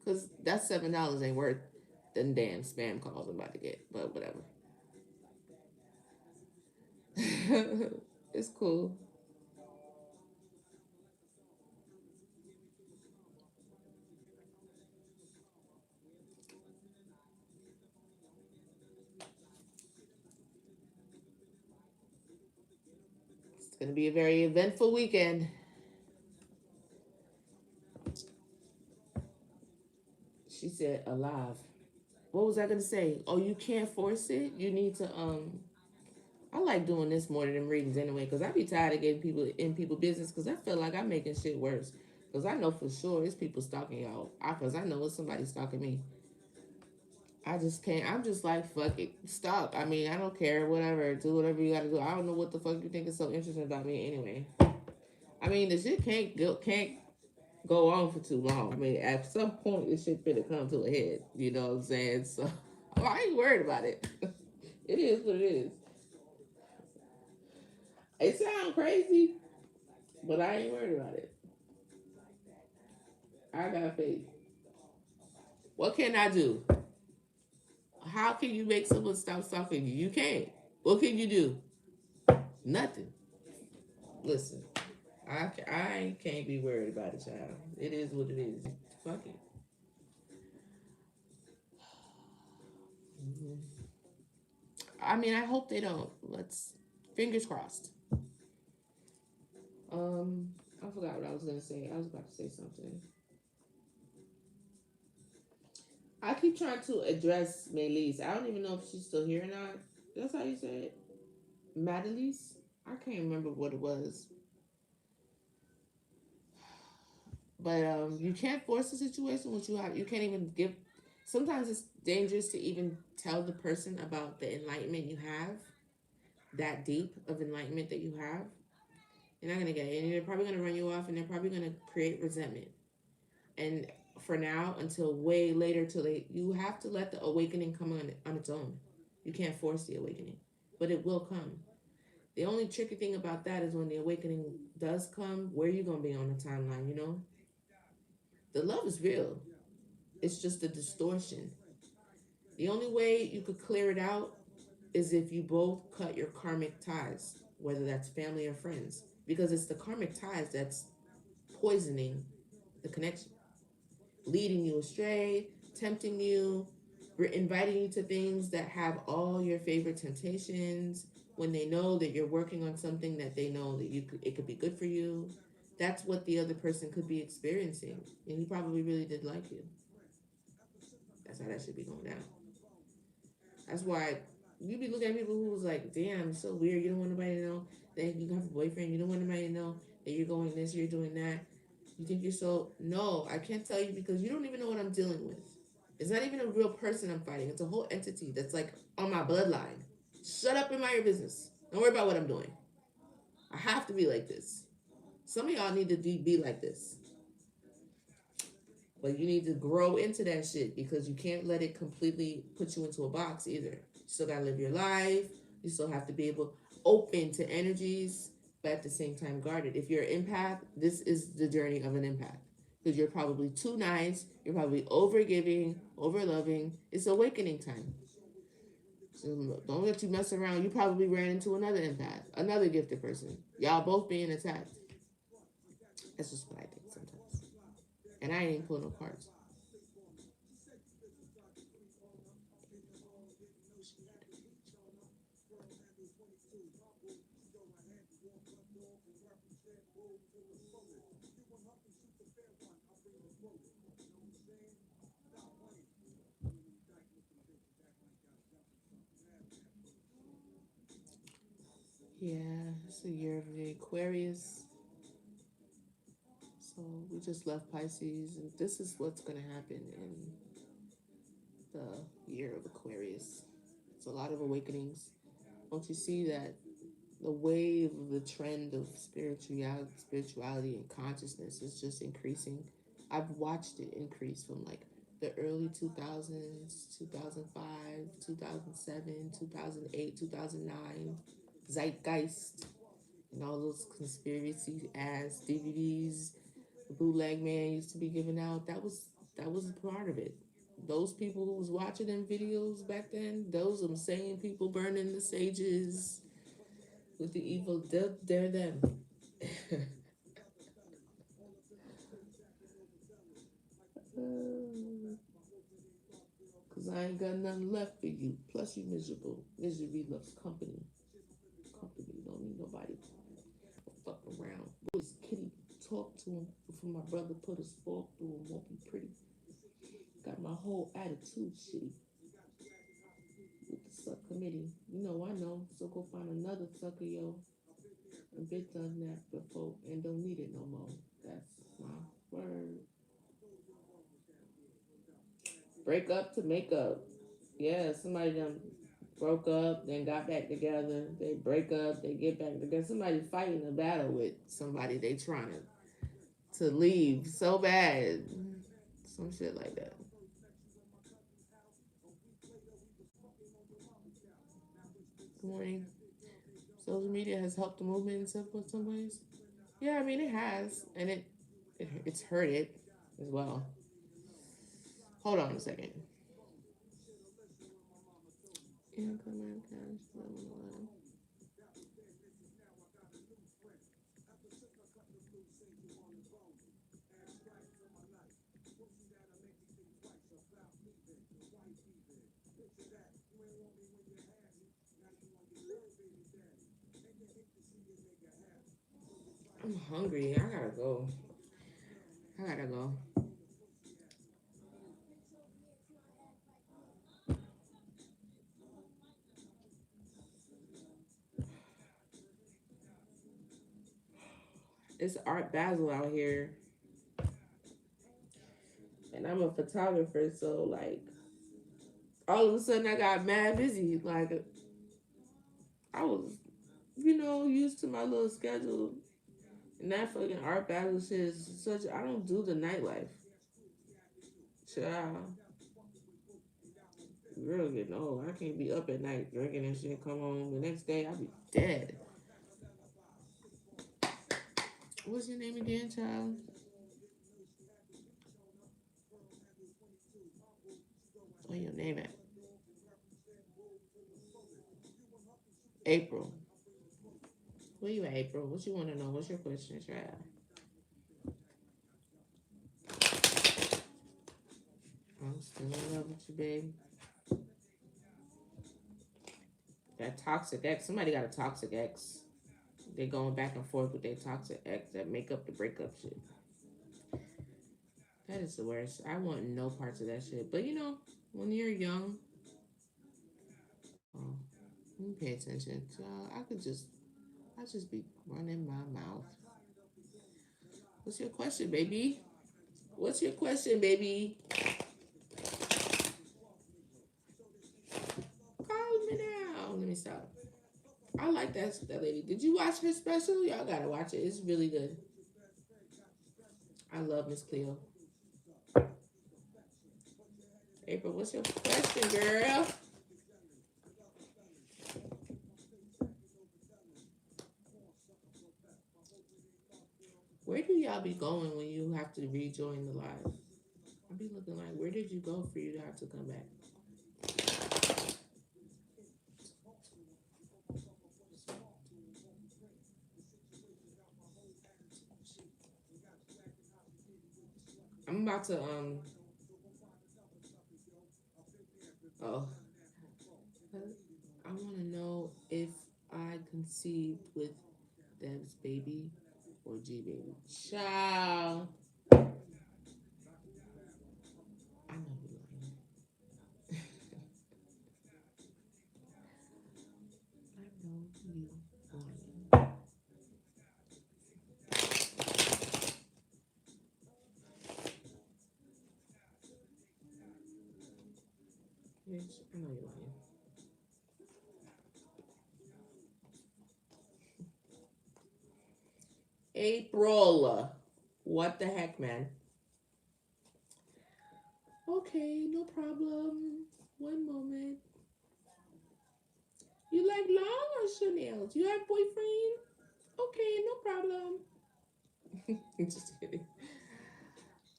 Cause that $7 ain't worth them damn spam calls I'm about to get. But whatever. It's cool. It's gonna be a very eventful weekend. She said alive. What was I gonna say? Oh, you can't force it. You need to I like doing this more than them readings anyway, because I be tired of getting people in people business because I feel like I'm making shit worse. Because I know for sure it's people stalking y'all. Because I know it's somebody stalking me. I just can't. I'm just like, fuck it. Stop. I mean, I don't care. Whatever. Do whatever you gotta do. I don't know what the fuck you think is so interesting about me anyway. I mean, the shit can't go on for too long. I mean, at some point, this shit finna come to a head. You know what I'm saying? So, I ain't worried about it. It is what it is. It sounds crazy, but I ain't worried about it. I got faith. What can I do? How can you make someone stop stalking you? You can't. What can you do? Nothing. Listen, I can't be worried about it, child. It is what it is. Fuck it. Mhm. I mean, I hope they don't. Let's fingers crossed. Um, I forgot what I was gonna say. I was about to say something. I keep trying to address Melise. I don't even know if she's still here or not. That's how you say it, Madalise. I can't remember what it was, but you can't force a situation which you have. You can't even give. Sometimes it's dangerous to even tell the person about the enlightenment you have, that deep of enlightenment that you have. You're not gonna get it, and they're probably gonna run you off, and they're probably gonna create resentment. And for now, until way later, till they, you have to let the awakening come on its own. You can't force the awakening, but it will come. The only tricky thing about that is when the awakening does come, where are you gonna be on the timeline? You know, the love is real. It's just a distortion. The only way you could clear it out is if you both cut your karmic ties, whether that's family or friends, because it's the karmic ties that's poisoning the connection, leading you astray, tempting you, inviting you to things that have all your favorite temptations when they know that you're working on something that they know that it could be good for you. That's what the other person could be experiencing, and he probably really did like you. That's how that should be going down. That's why you be looking at people who's like, damn, it's so weird. You don't want nobody to know that you have a boyfriend. You don't want nobody to know that you're going this, you're doing that. You think you're so. No, I can't tell you because you don't even know what I'm dealing with. It's not even a real person I'm fighting. It's a whole entity that's like on my bloodline. Shut up and mind your business. Don't worry about what I'm doing. I have to be like this. Some of y'all need to be like this. But you need to grow into that shit because you can't let it completely put you into a box either. You still gotta live your life. You still have to be able open to energies, but at the same time guarded. If you're an empath, this is the journey of an empath. Because you're probably too nice, you're probably over giving, over loving. It's awakening time. So don't let you mess around. You probably ran into another empath, another gifted person. Y'all both being attacked. That's just what I think sometimes. And I ain't even pulling no cards. Yeah, it's a year of the Aquarius. So we just left Pisces, and this is what's going to happen in the year of Aquarius. It's a lot of awakenings. Don't you see that the wave of the trend of spirituality and consciousness is just increasing? I've watched it increase from like the early 2000s, 2005, 2007, 2008, 2009, Zeitgeist, and all those conspiracy ass DVDs the bootleg man used to be giving out. That was a part of it. Those people who was watching them videos back then, those are the same people burning the sages with the evil. They're them. Cause I ain't got nothing left for you. Plus you miserable. Misery loves company. Company don't need nobody. Fuck around. Boys, kitty, talk to him before my brother put his fork through him. Won't be pretty. Got my whole attitude shitty with the subcommittee. You know I know. So go find another sucker, yo. And been done that before and don't need it no more. That's my word. Break up to make up. Yeah, somebody done broke up, then got back together. They break up, they get back together. Somebody fighting a battle with somebody they trying to leave so bad. Some shit like that. Good morning. Social media has helped the movement in some ways. Yeah, I mean it has, and it's hurt it as well. Hold on a second. Income cash. I'm hungry. I gotta go. I gotta go. It's Art Basel out here, and I'm a photographer, so like all of a sudden I got mad busy. Like I was, used to my little schedule, and that fucking Art Basel shit is such. I don't do the nightlife. Child, girl getting old. I can't be up at night drinking and shit. Come home the next day, I'll be dead. What's your name again, child? What your name at? April. Where you at, April? What you want to know? What's your question, child? I'm still in love with you, babe. That toxic ex. Somebody got a toxic ex. They going back and forth with their toxic ex that make up the breakup shit. That is the worst. I want no parts of that shit. But when you're young, oh, you pay attention. So I just be running my mouth. What's your question, baby? What's your question, baby? Calm me down. Let me stop. I like that lady. Did you watch her special? Y'all gotta watch it. It's really good. I love Miss Cleo. April, what's your question, girl? Where do y'all be going when you have to rejoin the live? I be looking like, where did you go for you to have to come back? I'm about to oh, I want to know if I conceived with Dev's baby or G baby. Child, I know you lying. I know you lying. Bitch, I know you're lying. April. What the heck, man? Okay, no problem. One moment. You like long or short nails? You have boyfriend? Okay, no problem. Just kidding.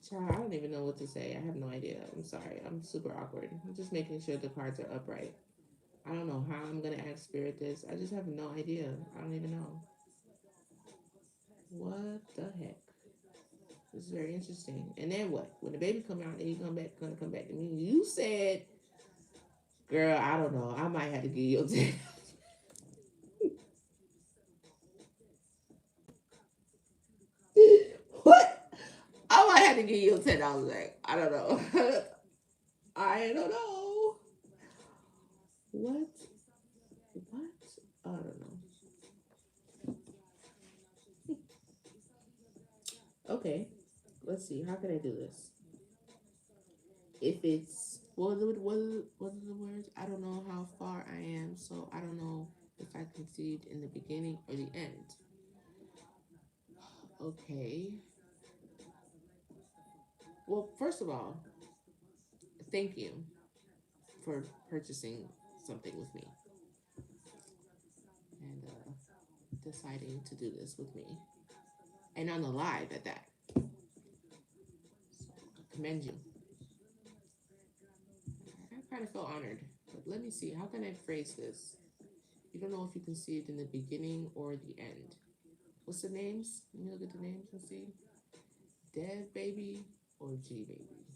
Child, I don't even know what to say. I have no idea. I'm sorry. I'm super awkward. I'm just making sure the cards are upright. I don't know how I'm gonna ask Spirit this. I just have no idea. I don't even know. What the heck? This is very interesting. And then what? When the baby come out, then you gonna come back to me. You said, girl, I don't know. I might have to give you a tip. What? I might have to give you $10 back. I don't know. I don't know. What? What? I don't know. Okay. Let's see. How can I do this? If it's what are the words? I don't know how far I am, so I don't know if I concede in the beginning or the end. Okay. Well, first of all, thank you for purchasing something with me and deciding to do this with me, and on the live at that. So I commend you. I kind of feel honored, but let me see. How can I phrase this? You don't know if you can see it in the beginning or the end. What's the names? Let me look at the names and see. Dev baby or G baby.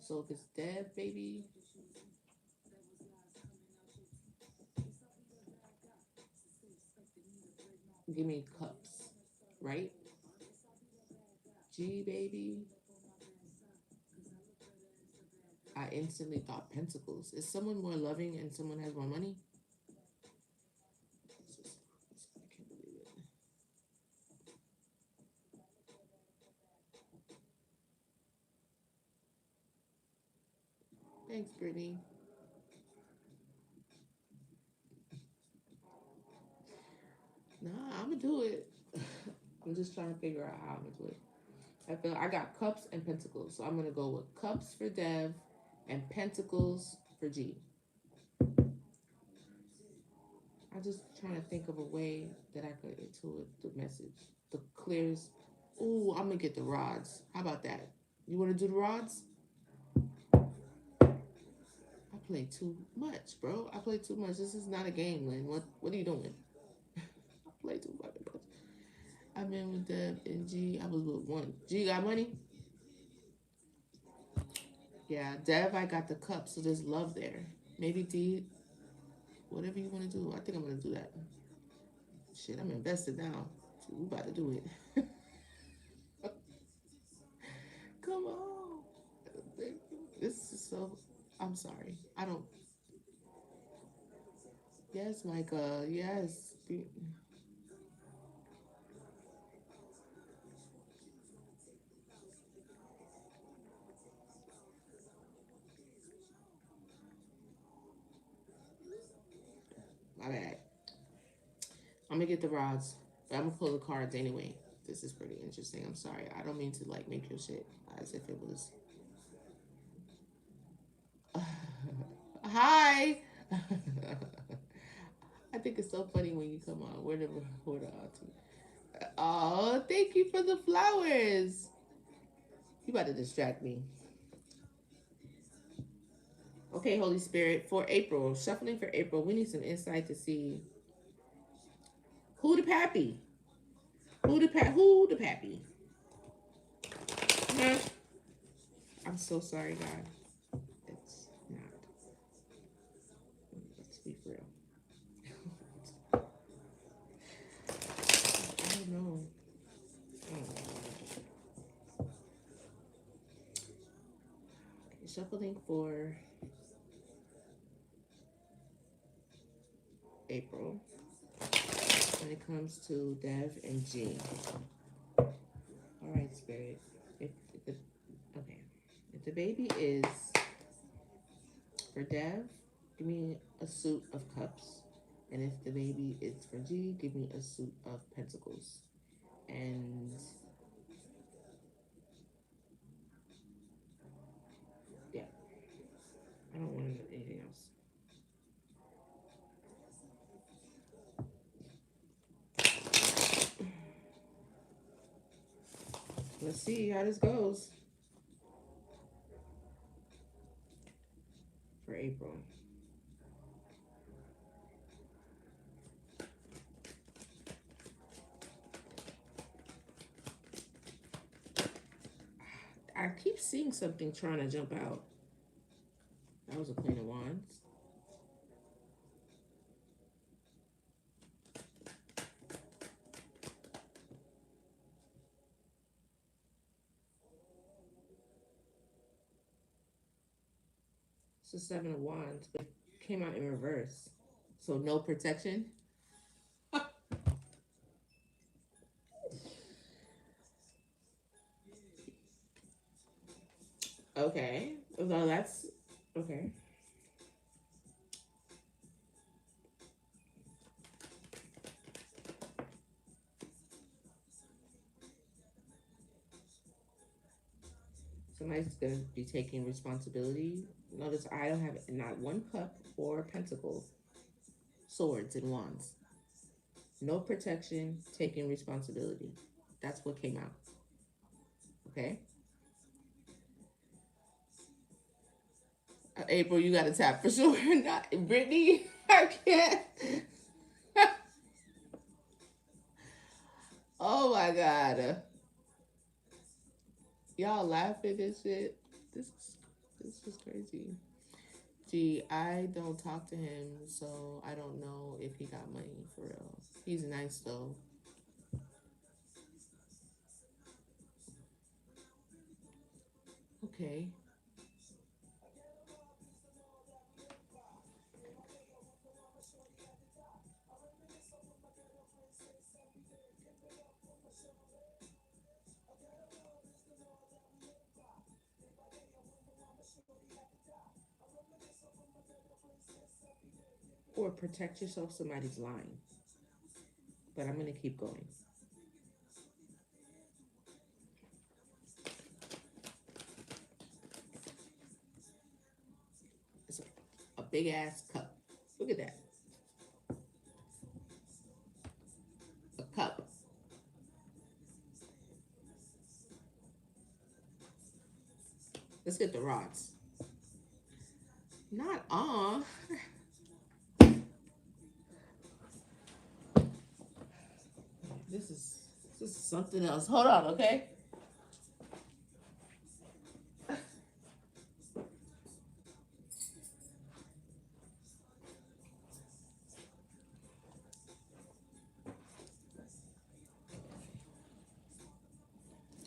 So if it's Dev baby, give me cups, right? G baby, I instantly thought pentacles. Is someone more loving and someone has more money? I can't believe it. Thanks, Brittany. Nah, I'm gonna do it. I'm just trying to figure out how I'm gonna do it. I feel I got cups and pentacles, so I'm gonna go with cups for Dev and pentacles for G. I'm just trying to think of a way that I could intuit the message. The clears. Ooh, I'm gonna get the rods. How about that? You wanna do the rods? I play too much, bro. I play too much. This is not a game, Lynn. What are you doing? I play too fucking much. I've been with Deb and G. I was with one. G got money? Yeah, Dev, I got the cup, so there's love there. Maybe D, whatever you want to do. I think I'm gonna do that. Shit, I'm invested now. Shit, we about to do it. Come on. This is so. I'm sorry. I don't. Yes, Micah. Yes. My bad. I'm gonna get the rods, but I'm gonna pull the cards anyway. This is pretty interesting. I'm sorry. I don't mean to like make your shit as if it was. Hi. I think it's so funny when you come on. Where the auntie? Oh, thank you for the flowers. You about to distract me. Okay, Holy Spirit, for April, shuffling for April, we need some insight to see who the pappy. Who the pappy? Huh? I'm so sorry, God. It's not. Let's be real. I don't know. Okay, shuffling for April when it comes to Dev and G. All right, Spirit. If the okay, if the baby is for Dev, give me a suit of cups. And if the baby is for G, give me a suit of pentacles. And yeah, I don't want anything else. Let's see how this goes for April. I keep seeing something trying to jump out. That was a Queen of Wands. It's a Seven of Wands, but it came out in reverse. So no protection. Okay. Well, that's okay. Somebody's going to be taking responsibility. Notice I don't have not one cup or pentacle, swords and wands. No protection, taking responsibility. That's what came out. Okay? April, you got to tap for sure. Not Brittany, I can't. Oh my God. Y'all laughing and shit. This is crazy. Gee, I don't talk to him, so I don't know if he got money for real. He's nice though. Okay. Or protect yourself, somebody's lying. But I'm gonna keep going. It's a big ass cup. Look at that. A cup. Let's get the rods. Not on. This is this is something else. Hold on, okay?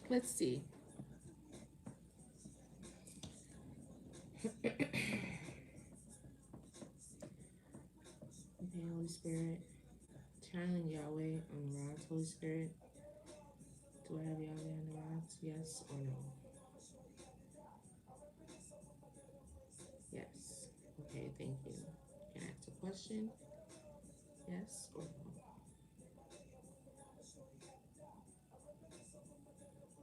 Let's see. Okay, Holy Spirit. Channeling Yahweh on the rods, Holy Spirit. Do I have Yahweh on the rods? Yes or no? Yes. Okay, thank you. Can I ask a question? Yes or no?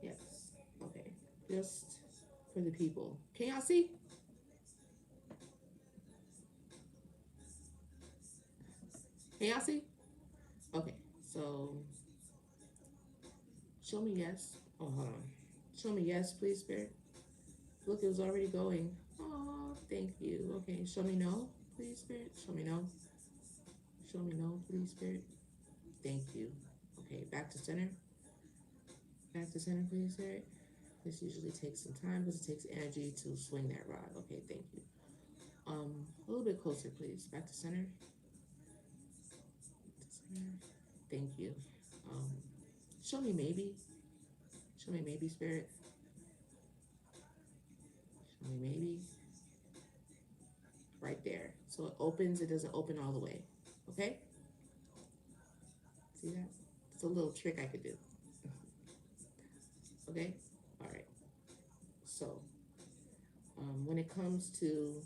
Yes. Okay. Just for the people. Can y'all see? Can y'all see? Okay. So show me yes. Oh, hold on. Show me yes, please, Spirit. Look, it was already going. Oh, thank you. Okay. Show me no, please, Spirit. Show me no. Show me no, please, Spirit. Thank you. Okay. Back to center. Back to center, please, Spirit. This usually takes some time because it takes energy to swing that rod. Okay, thank you. A little bit closer, please. Back to center. Thank you. Um, show me maybe. Show me maybe, Spirit. Show me maybe. Right there. So it opens, it doesn't open all the way. Okay? See that? It's a little trick I could do. Okay? All right. So, when it comes to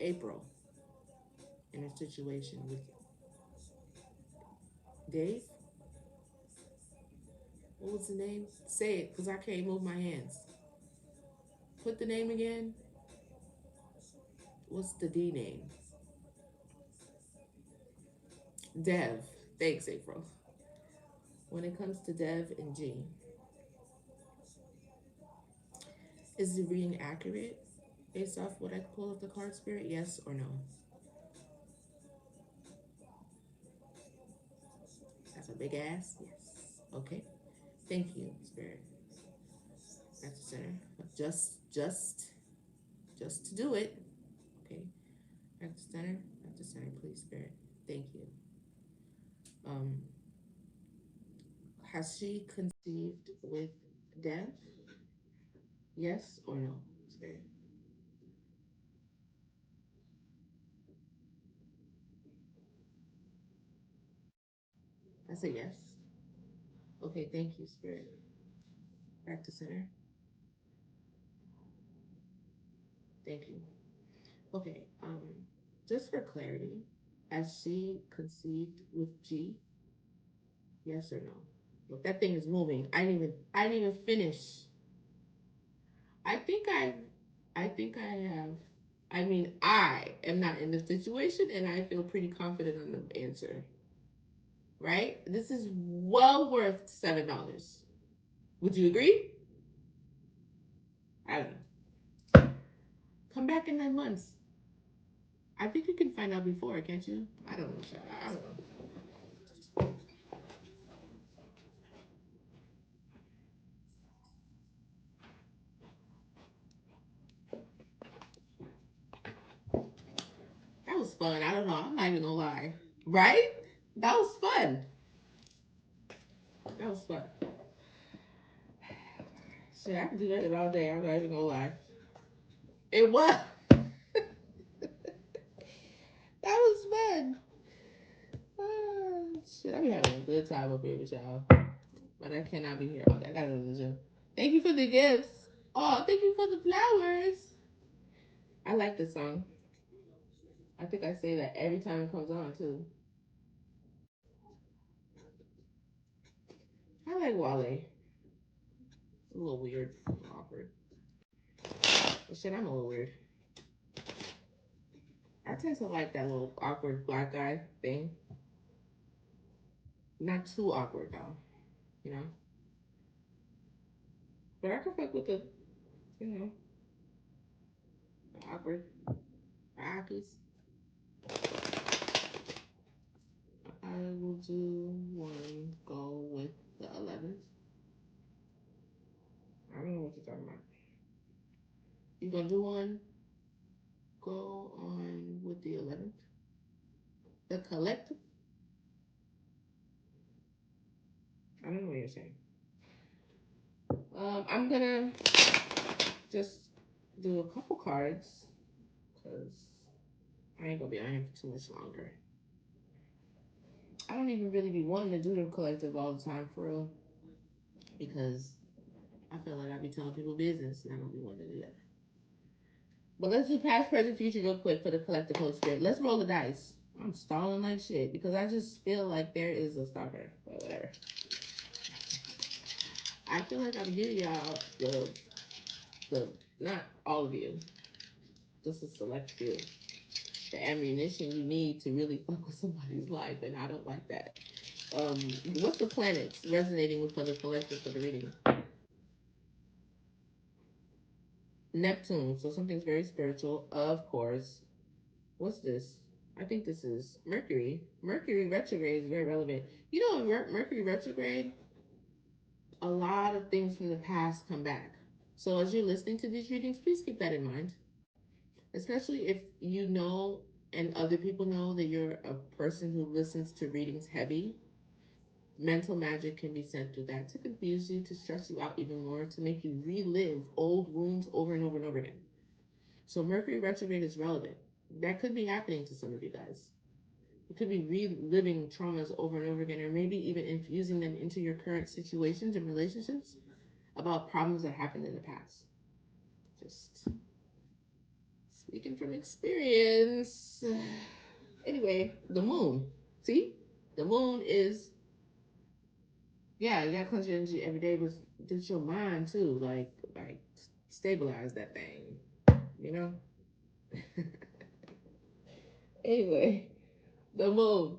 April in a situation with Dave. What was the name? Say it, because I can't move my hands. Put the name again. What's the D name? Dev. Thanks, April. When it comes to Dev and G, is the reading accurate based off what I pull of the card spirit? Yes or no? That's a big ass. Yes. Okay. Thank you, spirit. At the center. Just to do it. Okay. At the center. At the center, please, spirit. Thank you. Um, has she conceived with Dev? Yes or no, spirit? I say yes. Okay, thank you, spirit. Back to center. Thank you. Okay, just for clarity, has she conceived with G? Yes or no? Look, that thing is moving. I didn't even finish. I think I have. I mean, I am not in this situation, and I feel pretty confident on the answer. Right? This is well worth $7. Would you agree? I don't know. Come back in 9 months. I think you can find out before, can't you? I don't know. I don't know. That was fun. I don't know. I'm not even gonna lie. Right? That was fun. That was fun. Shit, I can do that all day. I'm not even gonna lie. It was. That was fun. Shit, I be having a good time up here with y'all. But I cannot be here all day. I gotta go to the gym. Thank you for the gifts. Oh, thank you for the flowers. I like this song. I think I say that every time it comes on too. I like Wale. A little weird, awkward. But shit, I'm a little weird. I tend to like that little awkward black guy thing. Not too awkward though, you know. But I can fuck with the, you know, the awkward actors. I will do one. Go with the 11th. I don't know what you're talking about. You gonna do one? Go on with the 11th. The collective. I don't know what you're saying. I'm gonna just do a couple cards because I ain't gonna be on here for too much longer. I don't even really be wanting to do the collective all the time for real because I feel like I be telling people business and I don't be wanting to do that. But let's do past, present, future real quick for the collective Holy Spirit. Let's roll the dice. I'm stalling like shit because I just feel like there is a stalker. But whatever. I feel like I'm giving y'all the not all of you, just a select few, the ammunition you need to really fuck with somebody's life, and I don't like that. Um, what's the planets resonating with for the collective for the reading? Neptune, so something's very spiritual, of course. What's this? I think this is Mercury. Mercury retrograde is very relevant. You know, in Mercury retrograde, a lot of things from the past come back. So as you're listening to these readings, please keep that in mind, especially if you know and other people know that you're a person who listens to readings heavy. Mental magic can be sent through that to confuse you, to stress you out even more, to make you relive old wounds over and over and over again. So Mercury retrograde is relevant. That could be happening to some of you guys. You could be reliving traumas over and over again, or maybe even infusing them into your current situations and relationships about problems that happened in the past. Just Speaking from experience. Anyway, the moon. See? The moon is, yeah, you gotta cleanse your energy every day, but just your mind too. Like stabilize that thing, you know? Anyway, the moon.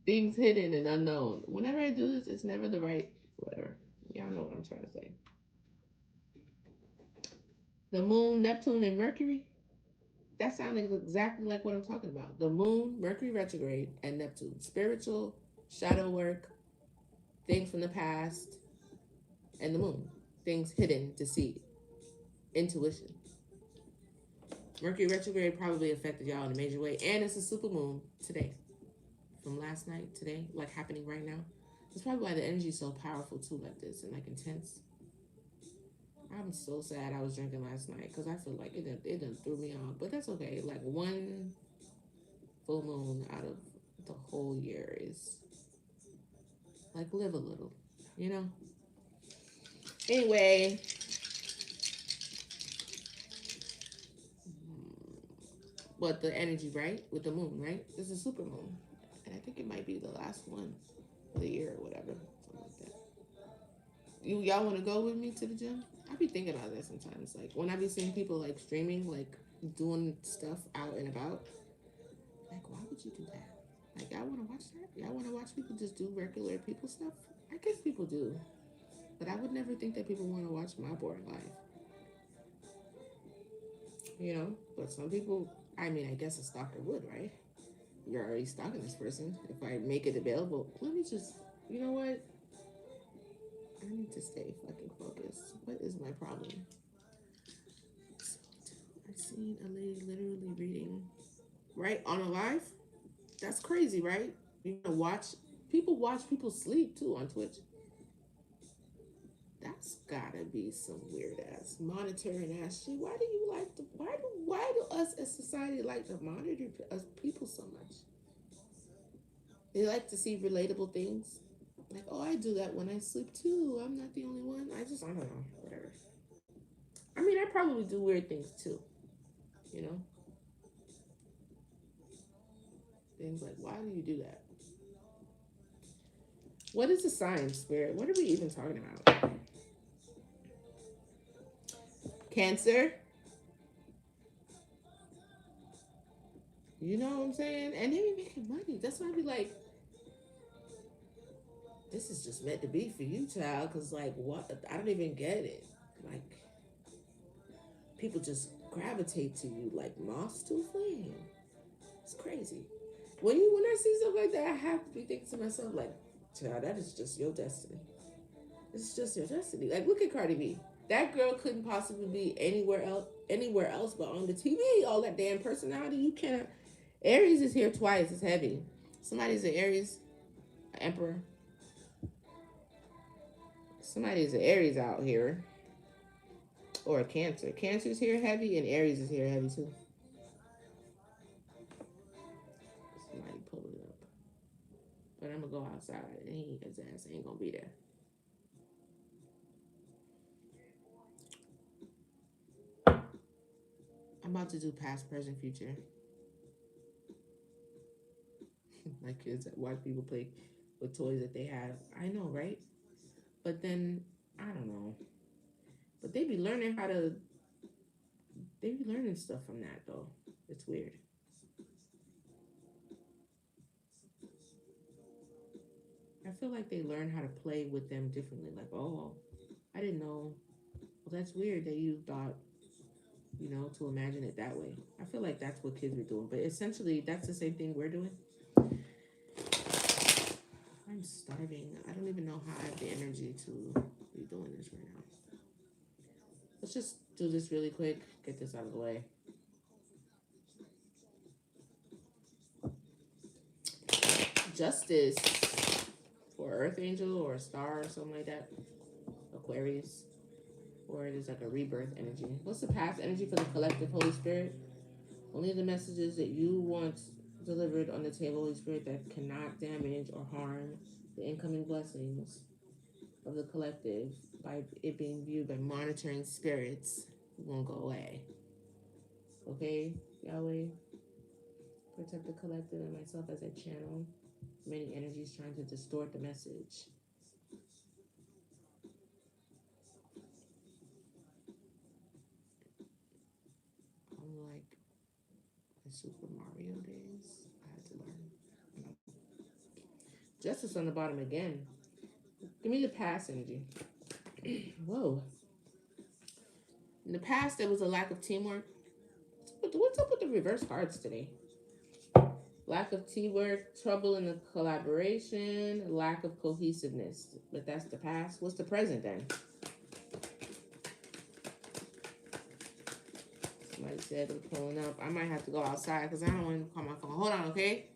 Things hidden and unknown. Whenever I do this, it's never the right whatever. Y'all know what I'm trying to say. The moon, Neptune, and Mercury. That sounded exactly like what I'm talking about. The moon, Mercury retrograde, and Neptune. Spiritual, shadow work, things from the past, and the moon. Things hidden to see. Intuition. Mercury retrograde probably affected y'all in a major way. And it's a super moon today. From last night, today, like happening right now. That's probably why the energy is so powerful too, like this, and like intense. I'm so sad I was drinking last night because I feel like it done threw me off. But that's okay. Like one full moon out of the whole year is like live a little, you know? Anyway, but the energy, right? With the moon, right? This is a super moon. And I think it might be the last one of the year or whatever. Something like that. Y'all want to go with me to the gym? I be thinking about that sometimes. Like when I be seeing people like streaming, like doing stuff out and about, like why would you do that? Like y'all want to watch that? Y'all want to watch people just do regular people stuff? I guess people do, but I would never think that people want to watch my boring life. You know, but some people. I mean, I guess a stalker would, right? You're already stalking this person. If I make it available, let me just. You know what? I need to stay fucking focused. What is my problem? So, I seen a lady literally reading right on a live. That's crazy, right? You know, watch people sleep too on Twitch. That's gotta be some weird ass monitoring ass shit. Why do you like to? Why do us as society like to monitor us people so much? They like to see relatable things. Like, oh, I do that when I sleep too. I'm not the only one. I don't know, whatever. I mean, I probably do weird things too. You know, things like, why do you do that? What is a sign, spirit? What are we even talking about? Cancer. You know what I'm saying? And they be making money. That's why I be like, this is just meant to be for you, child. Cause like, what? I don't even get it. Like, people just gravitate to you like moths to a flame. It's crazy. When I see stuff like that, I have to be thinking to myself like, child, that is just your destiny. It's just your destiny. Like, look at Cardi B. That girl couldn't possibly be anywhere else but on the TV. All that damn personality, you cannot. Aries is here twice. It's heavy. Somebody's an Aries, Emperor. Somebody's an Aries out here, or a Cancer. Cancer's here heavy, and Aries is here heavy too. Somebody pull it up. But I'm gonna go outside, and his ass ain't gonna be there. I'm about to do past, present, future. My kids watch people play with toys that they have. I know, right? But then I don't know. But they be learning how to. They be learning stuff from that though. It's weird. I feel like they learn how to play with them differently. Like, oh, I didn't know. Well, that's weird that you thought, to imagine it that way. I feel like that's what kids are doing. But essentially, that's the same thing we're doing. I'm starving. I don't even know how I have the energy to be doing this right now. Let's just do this really quick. Get this out of the way. Justice for Earth Angel or a star or something like that. Aquarius. Or it is like a rebirth energy. What's the past energy for the collective Holy Spirit? Only the messages that you want delivered on the table, Holy Spirit, that cannot damage or harm the incoming blessings of the collective by it being viewed by monitoring spirits won't go away. Okay, Yahweh, protect the collective and myself as I channel many energies trying to distort the message. I'm like the Super Mario days. I had to learn. Justice on the bottom again. Give me the past energy. Whoa. In the past, there was a lack of teamwork. What's up with the reverse cards today? Lack of teamwork, trouble in the collaboration, lack of cohesiveness. But that's the past. What's the present then? Somebody said they're pulling up. I might have to go outside because I don't want to call my phone. Hold on, okay?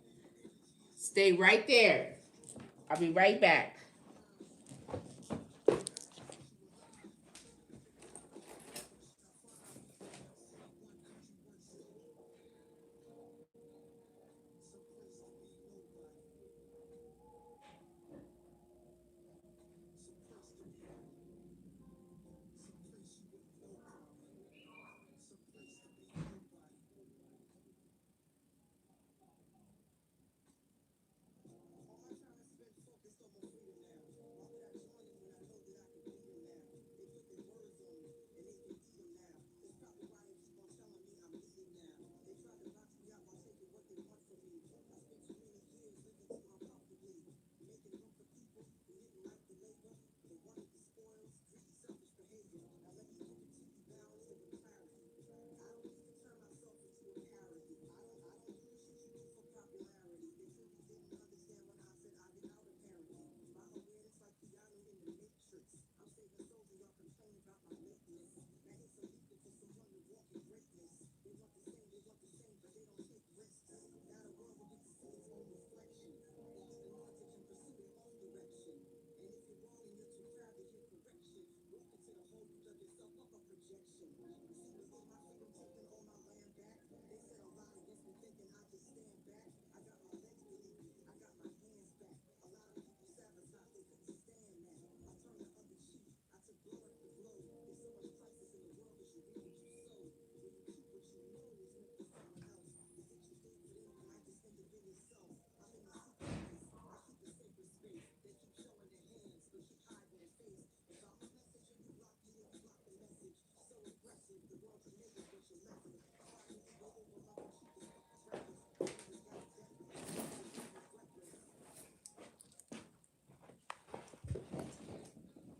Stay right there. I'll be right back.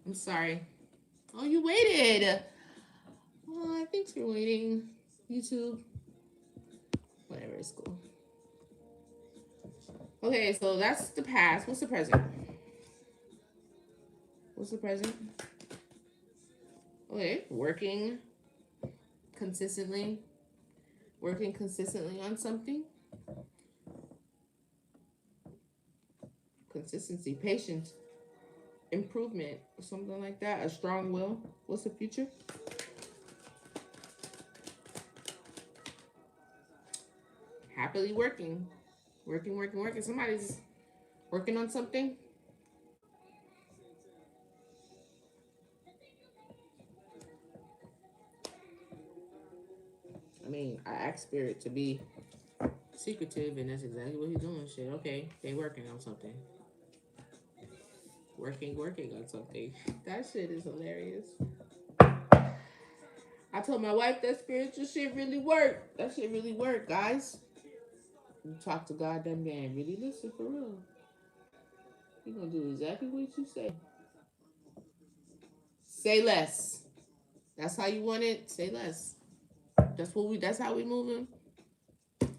I'm sorry. Oh, you waited. Oh, thanks for waiting. YouTube. Whatever, it's cool. Okay, so that's the past. What's the present? What's the present? Okay, consistently, working consistently on something. Consistency, patience, improvement, or something like that. A strong will. What's the future? Happily working. Working. Somebody's working on something. I mean, I asked Spirit to be secretive, and that's exactly what he's doing. Shit, okay, they working on something. Working on something. That shit is hilarious. I told my wife that spiritual shit really worked. That shit really worked, guys. You talk to goddamn game. Really listen for real. He gonna do exactly what you say. Say less. That's how you want it. Say less. That's how we moving.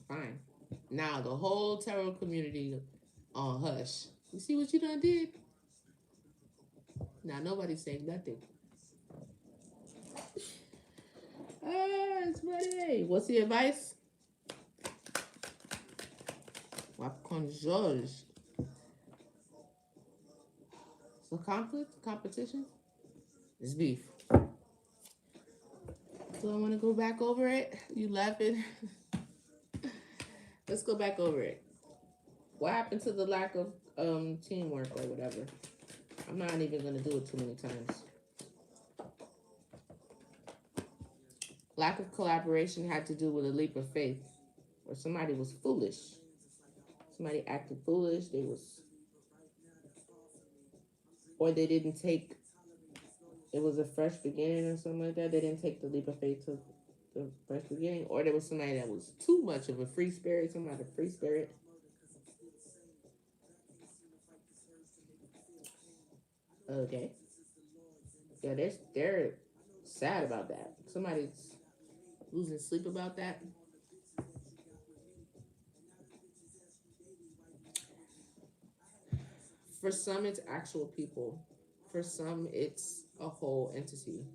Fine. Now the whole tarot community on hush. You see what you done did? Now nobody saying nothing. It's ready. What's the advice? What con George? So conflict, competition, it's beef. So I want to go back over it. You laughing? Let's go back over it. What happened to the lack of teamwork or whatever? I'm not even gonna do it too many times. Lack of collaboration had to do with a leap of faith, or somebody was foolish. Somebody acted foolish. They was, or they didn't take. It was a fresh beginning or something like that. They didn't take the leap of faith to the fresh beginning, or there was somebody that was too much of a free spirit. Somebody a free spirit. Okay, yeah, they're sad about that. Somebody's losing sleep about that. For some, it's actual people. For some, it's a whole entity.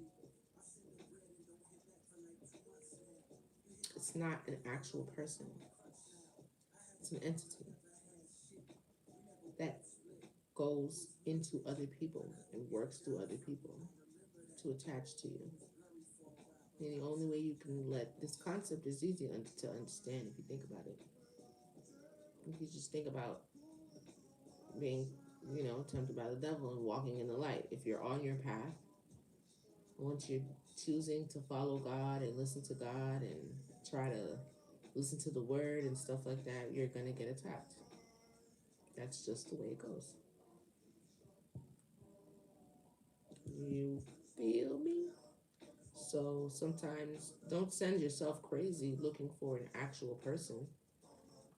It's not an actual person. It's an entity that goes into other people and works through other people to attach to you. And the only way you can let this concept is easy to understand if you think about it. If you just think about being, tempted by the devil and walking in the light. If you're on your path, once you're choosing to follow God and listen to God and try to listen to the word and stuff like that, you're gonna get attacked. That's just the way it goes. You feel me? So sometimes don't send yourself crazy looking for an actual person.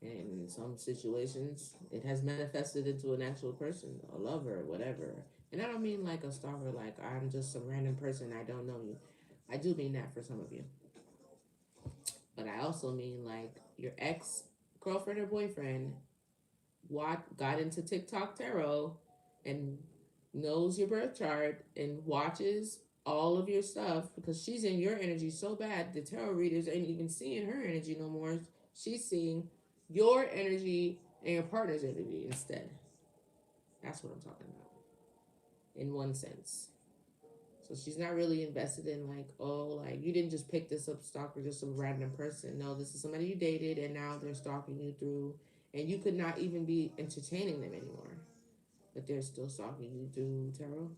And in some situations, it has manifested into an actual person, a lover, whatever. And I don't mean like a stalker, like I'm just some random person, I don't know you. I do mean that for some of you. But I also mean like your ex girlfriend or boyfriend got into TikTok tarot and knows your birth chart and watches all of your stuff because she's in your energy so bad the tarot readers ain't even seeing her energy no more. She's seeing your energy and your partner's energy instead. That's what I'm talking about in one sense. So she's not really invested in like, oh, like you didn't just pick this up stalker, just some random person. No, this is somebody you dated and now they're stalking you through, and you could not even be entertaining them anymore, but they're still stalking you through tarot.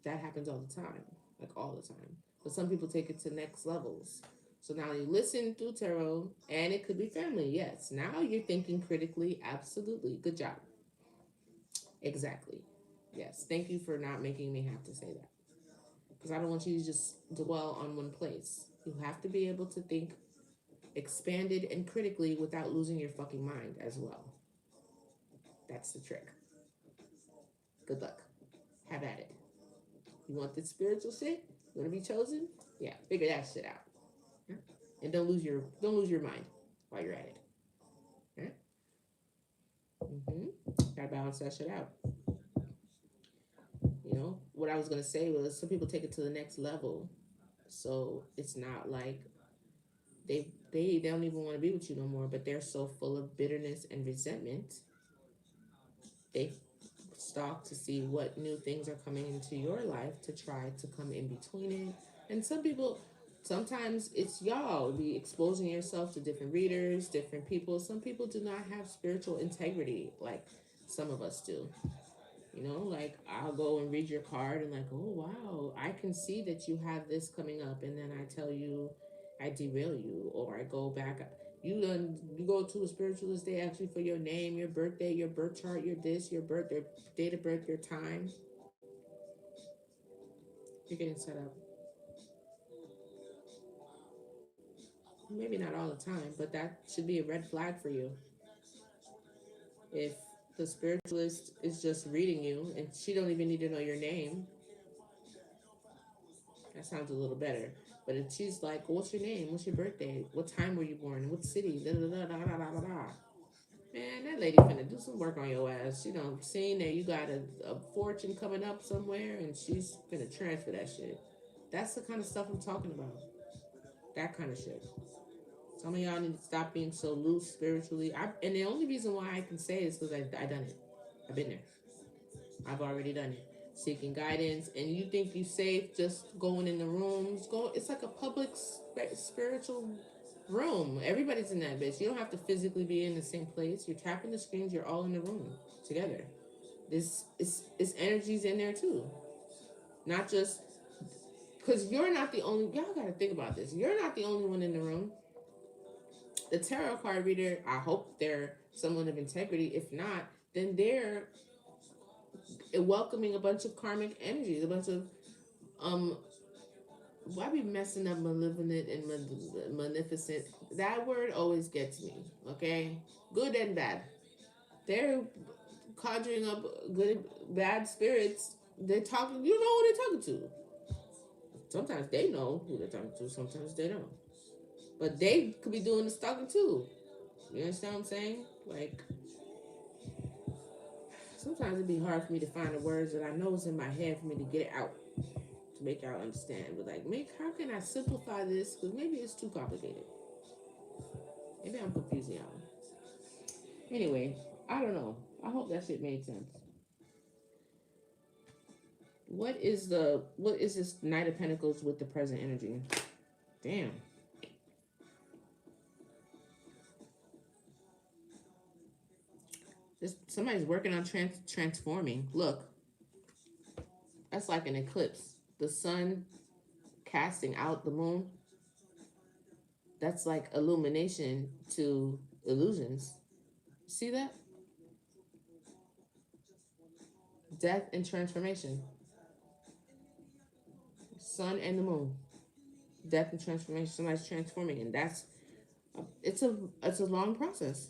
That happens all the time, like all the time. But some people take it to next levels. So now you listen through tarot, and it could be family. Yes, now you're thinking critically. Absolutely, good job. Exactly. Yes, thank you for not making me have to say that because I don't want you to just dwell on one place. You have to be able to think expanded and critically without losing your fucking mind as well. That's the trick. Good luck. Have at it. You want this spiritual shit? You want to be chosen? Yeah, figure that shit out. Yeah? And don't lose your mind while you're at it. Yeah? Gotta balance that shit out. What I was gonna say was some people take it to the next level, so it's not like they don't even want to be with you no more, but they're so full of bitterness and resentment, they stalk to see what new things are coming into your life to try to come in between it. And some people, sometimes it's y'all be exposing yourself to different readers, different people. Some people do not have spiritual integrity like some of us do. Like I'll go and read your card and like, oh wow, I can see that you have this coming up, and then I tell you, I derail you, or I go back. You go to a spiritualist. They ask you for your name, your birthday, your birth chart, your this, your birth, your date of birth, your time. You're getting set up. Maybe not all the time, but that should be a red flag for you. If the spiritualist is just reading you and she don't even need to know your name, that sounds a little better. But if she's like, what's your name? What's your birthday? What time were you born? What city? Da da da da da da da da. Man, that lady finna do some work on your ass. She done seen that you got a fortune coming up somewhere and she's finna transfer that shit. That's the kind of stuff I'm talking about. That kind of shit. Some of y'all need to stop being so loose spiritually. And the only reason why I can say it is because I done it. I've been there. I've already done it. Seeking guidance, and you think you safe just going in the rooms. It's like a public spiritual room. Everybody's in that bitch. You don't have to physically be in the same place. You're tapping the screens. You're all in the room together. This is energies in there too. Not just because you're not the only, y'all got to think about this. You're not the only one in the room. The tarot card reader, I hope they're someone of integrity. If not, then they're welcoming a bunch of karmic energies, a bunch of um why be messing up malevolent and magnificent? That word always gets me. Okay, good and bad. They're conjuring up good, bad spirits. They're talking. You know who they're talking to. Sometimes they know who they're talking to. Sometimes they don't. But they could be doing the talking too. You understand what I'm saying? Like sometimes it'd be hard for me to find the words that I know is in my head for me to get it out to make y'all understand. But like, how can I simplify this? Because maybe it's too complicated. Maybe I'm confusing y'all. Anyway, I don't know. I hope that shit made sense. What is this Knight of Pentacles with the present energy? Damn. Somebody's working on transforming. Look, that's like an eclipse. The sun casting out the moon. That's like illumination to illusions. See that? Death and transformation. Sun and the moon. Death and transformation. Somebody's transforming, and it's a long process.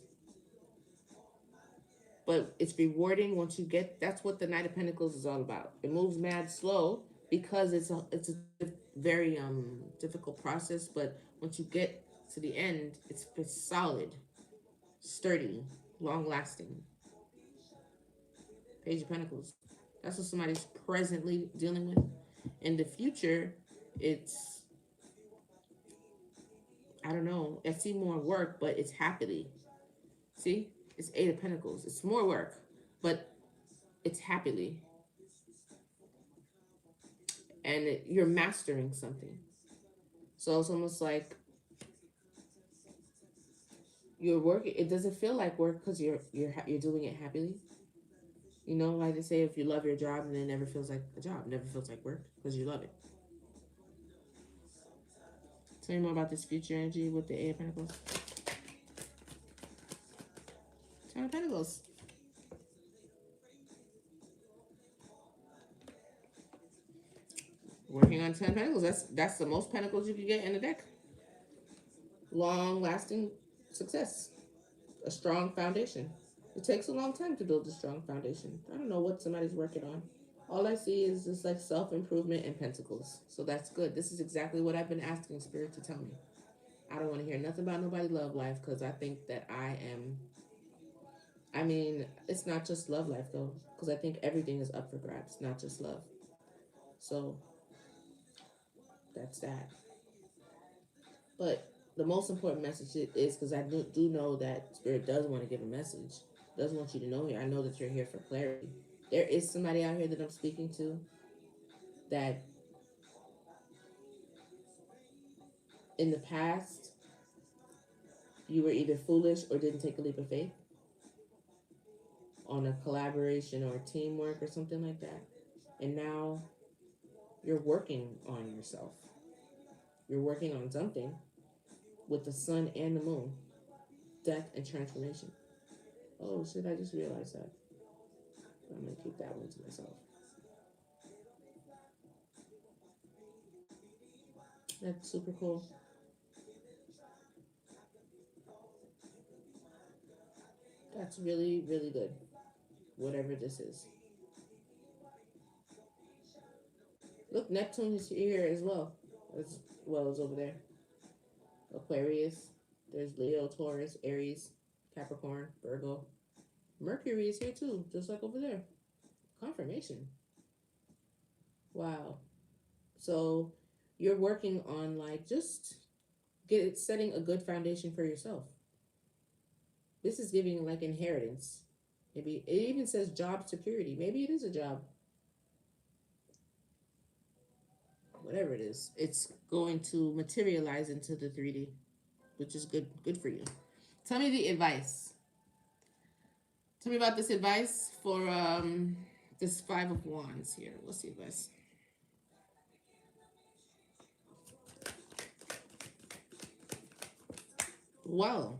But it's rewarding once you get. That's what the Knight of Pentacles is all about. It moves mad slow because it's a very difficult process. But once you get to the end, it's solid, sturdy, long lasting. Page of Pentacles. That's what somebody's presently dealing with. In the future, it's I don't know. I see more work, but it's happily. See, it's Eight of Pentacles. It's more work, but it's happily. And you're mastering something. So it's almost like you're working. It doesn't feel like work because you're doing it happily. You know, like they say, if you love your job, then it never feels like a job. It never feels like work because you love it. Tell me more about this future energy with the Eight of Pentacles. Ten of Pentacles. Working on 10 pentacles. That's the most pentacles you can get in a deck. Long lasting success. A strong foundation. It takes a long time to build a strong foundation. I don't know what somebody's working on. All I see is just like self-improvement and pentacles. So that's good. This is exactly what I've been asking Spirit to tell me. I don't want to hear nothing about nobody love life because I think that I mean, it's not just love life though, because I think everything is up for grabs, not just love. So that's that. But the most important message is because I do know that Spirit does want to give a message, does want you to know here. I know that you're here for clarity. There is somebody out here that I'm speaking to that in the past you were either foolish or didn't take a leap of faith on a collaboration or teamwork or something like that. And now you're working on yourself. You're working on something with the sun and the moon. Death and transformation. Oh shit, I just realized that. I'm gonna keep that one to myself. That's super cool. That's really, really good. Whatever this is. Look, Neptune is here as well as over there. Aquarius. There's Leo, Taurus, Aries, Capricorn, Virgo. Mercury is here too, just like over there. Confirmation. Wow. So you're working on like just setting a good foundation for yourself. This is giving like inheritance. Maybe it even says job security. Maybe it is a job. Whatever it is, it's going to materialize into the 3D, which is good for you. Tell me the advice. Tell me about this advice for this Five of Wands here. What's the advice? Well,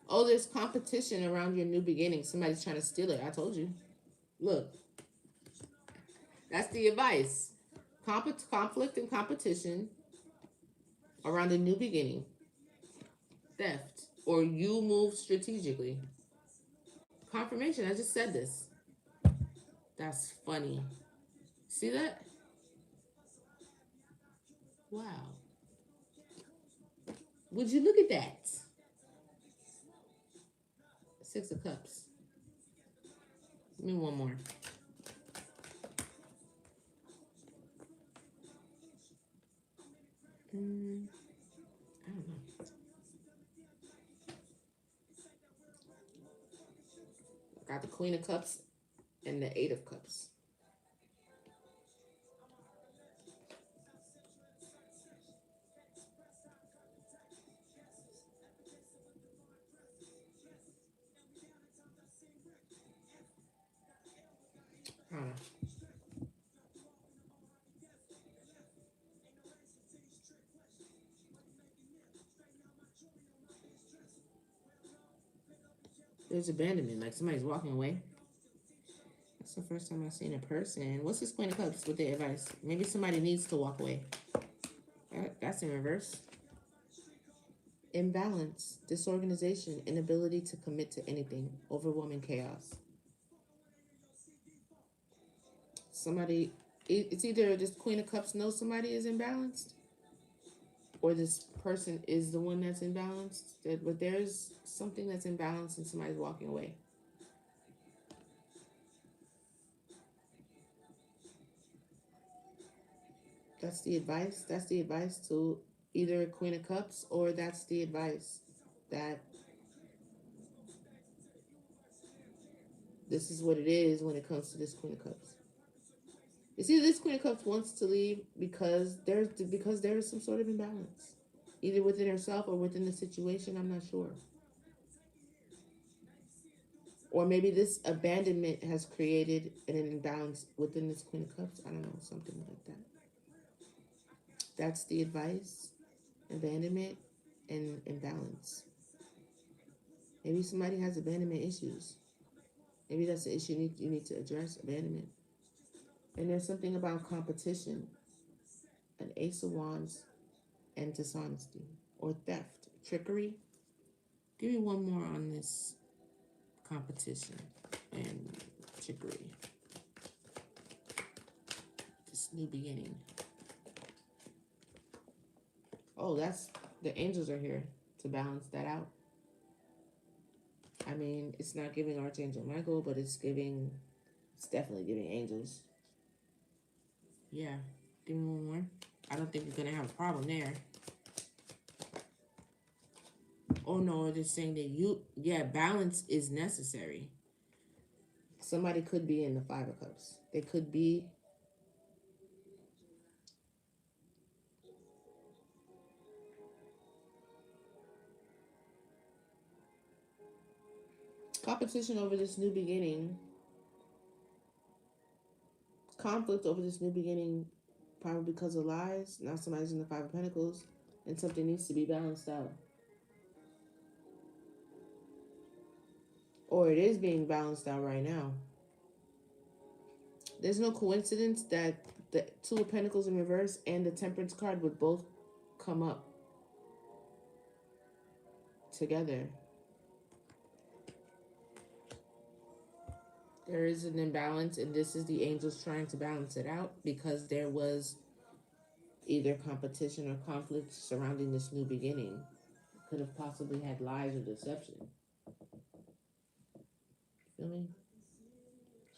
oh, there's competition around your new beginning. Somebody's trying to steal it. I told you. Look, that's the advice. Conflict and competition around a new beginning. Theft. Or you move strategically. Confirmation. I just said this. That's funny. See that? Wow. Would you look at that? Six of Cups. Give me one more. I don't know. Got the Queen of Cups and the Eight of Cups. I don't know. There's abandonment, like somebody's walking away. That's the first time I've seen a person. What's this Queen of Cups with their advice? Maybe somebody needs to walk away. That's in reverse. Imbalance, disorganization, inability to commit to anything, overwhelming chaos. Somebody, it's either this Queen of Cups knows somebody is imbalanced, or this person is the one that's imbalanced. But there's something that's imbalanced and somebody's walking away. That's the advice. That's the advice to either Queen of Cups, or that's the advice that this is what it is when it comes to this Queen of Cups. It's either this Queen of Cups wants to leave because there is some sort of imbalance, either within herself or within the situation. I'm not sure. Or maybe this abandonment has created an imbalance within this Queen of Cups. I don't know, something like that. That's the advice: abandonment and imbalance. Maybe somebody has abandonment issues. Maybe that's the issue you need to address: abandonment. And there's something about competition, an Ace of Wands, and dishonesty or theft, trickery. Give me one more on this competition and trickery. This new beginning. Oh, that's the angels are here to balance that out. I mean, it's not giving Archangel Michael, but it's definitely giving angels. Yeah, give me one more. I don't think you're gonna have a problem there. Oh no, they're saying that balance is necessary. Somebody could be in the Five of Cups. They could be. Competition over this new beginning. Conflict over this new beginning, probably because of lies. Now somebody's in the Five of Pentacles, and something needs to be balanced out. Or it is being balanced out right now. There's no coincidence that the Two of Pentacles in reverse and the Temperance card would both come up together. There is an imbalance, and this is the angels trying to balance it out because there was either competition or conflict surrounding this new beginning. Could have possibly had lies or deception. Feel me?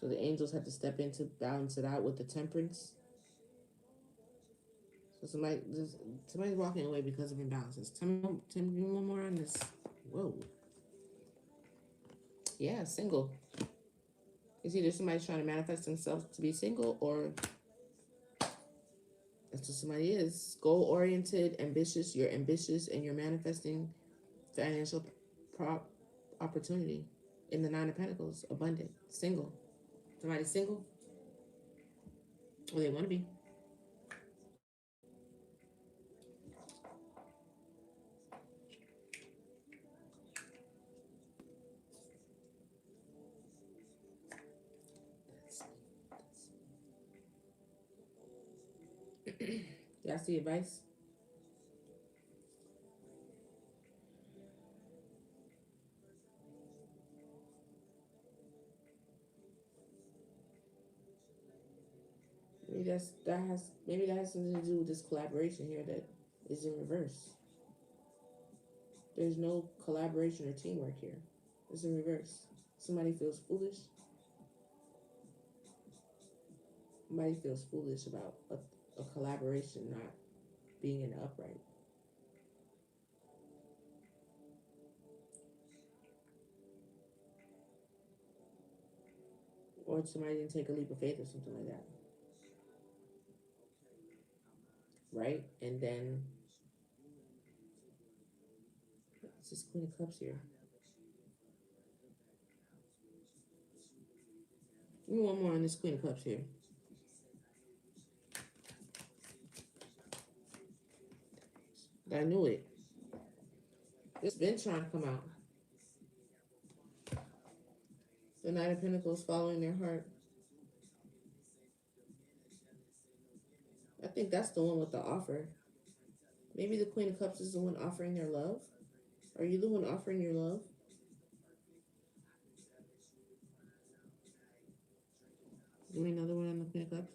So the angels had to step in to balance it out with the Temperance. So somebody's walking away because of imbalances. Tell me one more on this. Whoa. Yeah, single. It's either somebody's trying to manifest themselves to be single, or that's what somebody is. Goal-oriented, ambitious. You're ambitious and you're manifesting financial opportunity in the Nine of Pentacles. Abundant. Single. Somebody single? Or they want to be. That's the advice. Maybe that has something to do with this collaboration here that is in reverse. There's no collaboration or teamwork here. It's in reverse. Somebody feels foolish. Somebody feels foolish about a collaboration not being in the upright. Or somebody didn't take a leap of faith or something like that. Right? And then it's this Queen of Cups here. Give me one more on this Queen of Cups here. I knew it. It's been trying to come out. The Knight of Pentacles following their heart. I think that's the one with the offer. Maybe the Queen of Cups is the one offering their love. Are you the one offering your love? Give me another one on the Queen of Cups.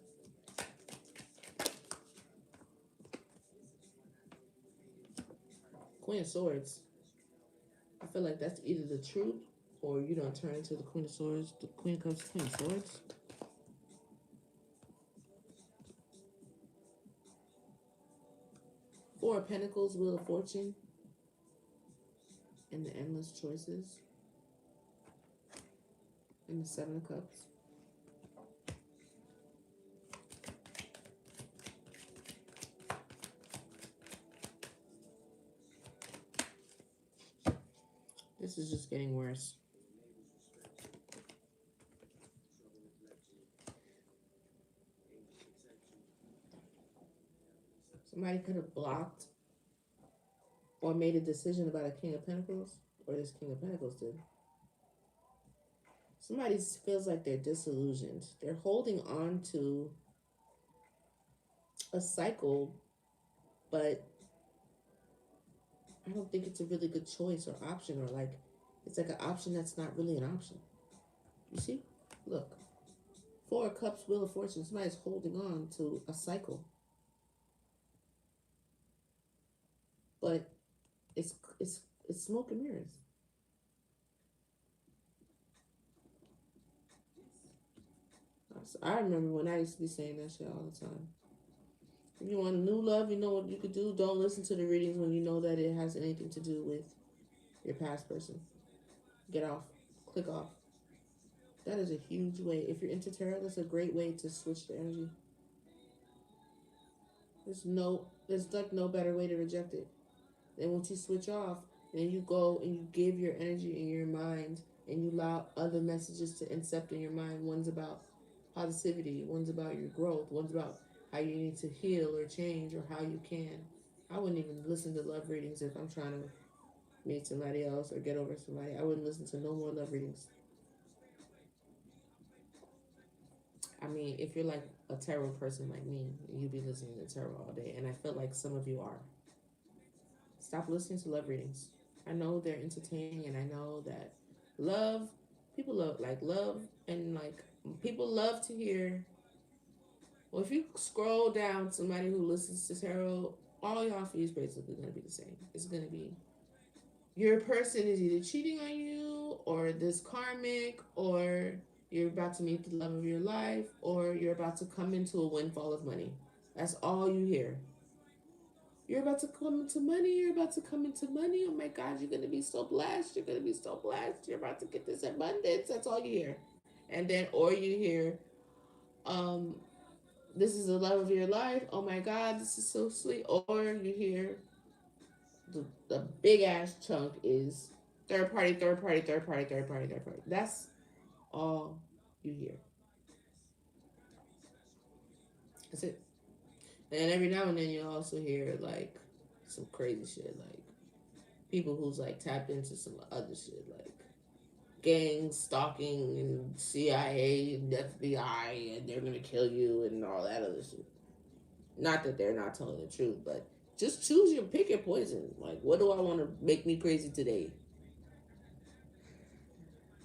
Queen of Swords. I feel like that's either the truth or you don't turn into the Queen of Swords. The Queen of Cups, Queen of Swords. Four of Pentacles, Wheel of Fortune, and the Endless Choices, and the Seven of Cups. This is just getting worse. Somebody could have blocked or made a decision about a King of Pentacles, or this King of Pentacles did. Somebody feels like they're disillusioned. They're holding on to a cycle, but I don't think it's a really good choice or option, or like it's like an option that's not really an option. You see? Look. Four of Cups, Wheel of Fortune. Somebody's holding on to a cycle. But it's it's it's smoke and mirrors. I remember when I used to be saying that shit all the time. If you want new love, you know what you could do. Don't listen to the readings when you know that it has anything to do with your past person. Get off. Click off. That is a huge way. If you're into tarot, that's a great way to switch the energy. There's like no better way to reject it. Then once you switch off, then you go and you give your energy in your mind and you allow other messages to incept in your mind. One's about positivity, one's about your growth, one's about how you need to heal or change or how you can. I wouldn't even listen to love readings if I'm trying to meet somebody else or get over somebody. I wouldn't listen to no more love readings. I mean, if you're like a tarot person like me, you'd be listening to tarot all day, and I feel like some of you are. Stop listening to love readings. I know they're entertaining, and I know that love, people love, and like people love to hear. Well, if you scroll down, somebody who listens to tarot, all y'all for you is basically going to be the same. It's going to be your person is either cheating on you, or this karmic, or you're about to meet the love of your life, or you're about to come into a windfall of money. That's all you hear. You're about to come into money. You're about to come into money. Oh my God, you're going to be so blessed. You're going to be so blessed. You're about to get this abundance. That's all you hear. And then, or you hear, um, this is the love of your life. Oh my God, this is so sweet. Or you hear the big ass chunk is third party, third party, third party, third party, third party. That's all you hear. That's it. And every now and then you'll also hear like some crazy shit, like people who's like tapped into some other shit, like gang stalking and CIA and FBI and they're gonna kill you and all that other shit. Not that they're not telling the truth, but just choose your pick your poison. Like, what do I want to make me crazy today?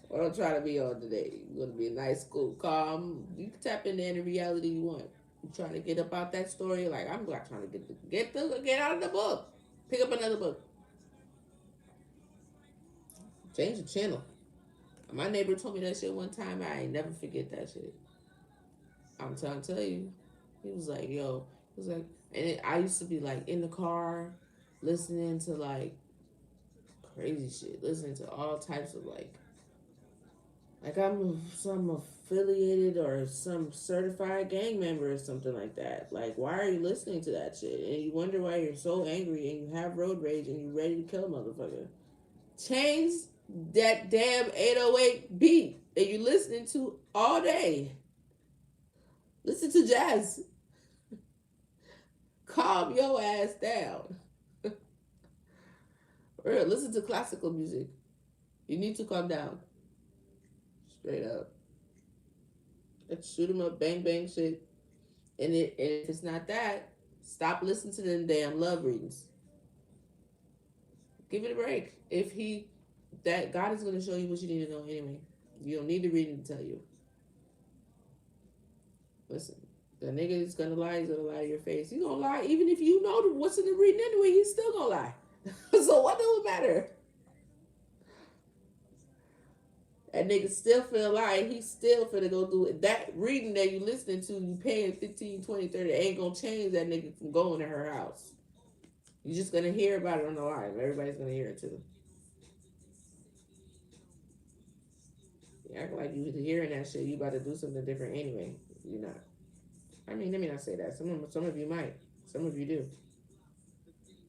What I'm trying to be on today? You want to be a nice, cool, calm? You can tap into any reality you want. You trying to get up out that story? Like I'm not trying to get out of the book. Pick up another book. Change the channel. My neighbor told me that shit one time. I ain't never forget that shit. I'm trying to tell you. He was like, yo, he was like, I used to be like in the car, listening to like crazy shit, listening to all types of like I'm some affiliated or some certified gang member or something like that. Like, why are you listening to that shit? And you wonder why you're so angry and you have road rage and you're ready to kill a motherfucker. Change that damn 808 beat that you're listening to all day. Listen to jazz. Calm your ass down. Or listen to classical music. You need to calm down. Straight up. Let's shoot 'em up, bang bang shit. And if it's not that, stop listening to them damn love readings. Give it a break. If he that God is gonna show you what you need to know anyway. You don't need the reading to tell you. Listen, the nigga is gonna lie, he's gonna lie to your face. He's gonna lie even if you know what's in the reading anyway, he's still gonna lie. So what does it matter? That nigga still feel like he's still finna go do it. That reading that you listening to, you paying 15, 20, 30, ain't gonna change that nigga from going to her house. You're just gonna hear about it on the line. Everybody's gonna hear it too. You act like you hearing that shit, you about to do something different anyway. You're not. I mean, let me not say that. Some of you might. Some of you do.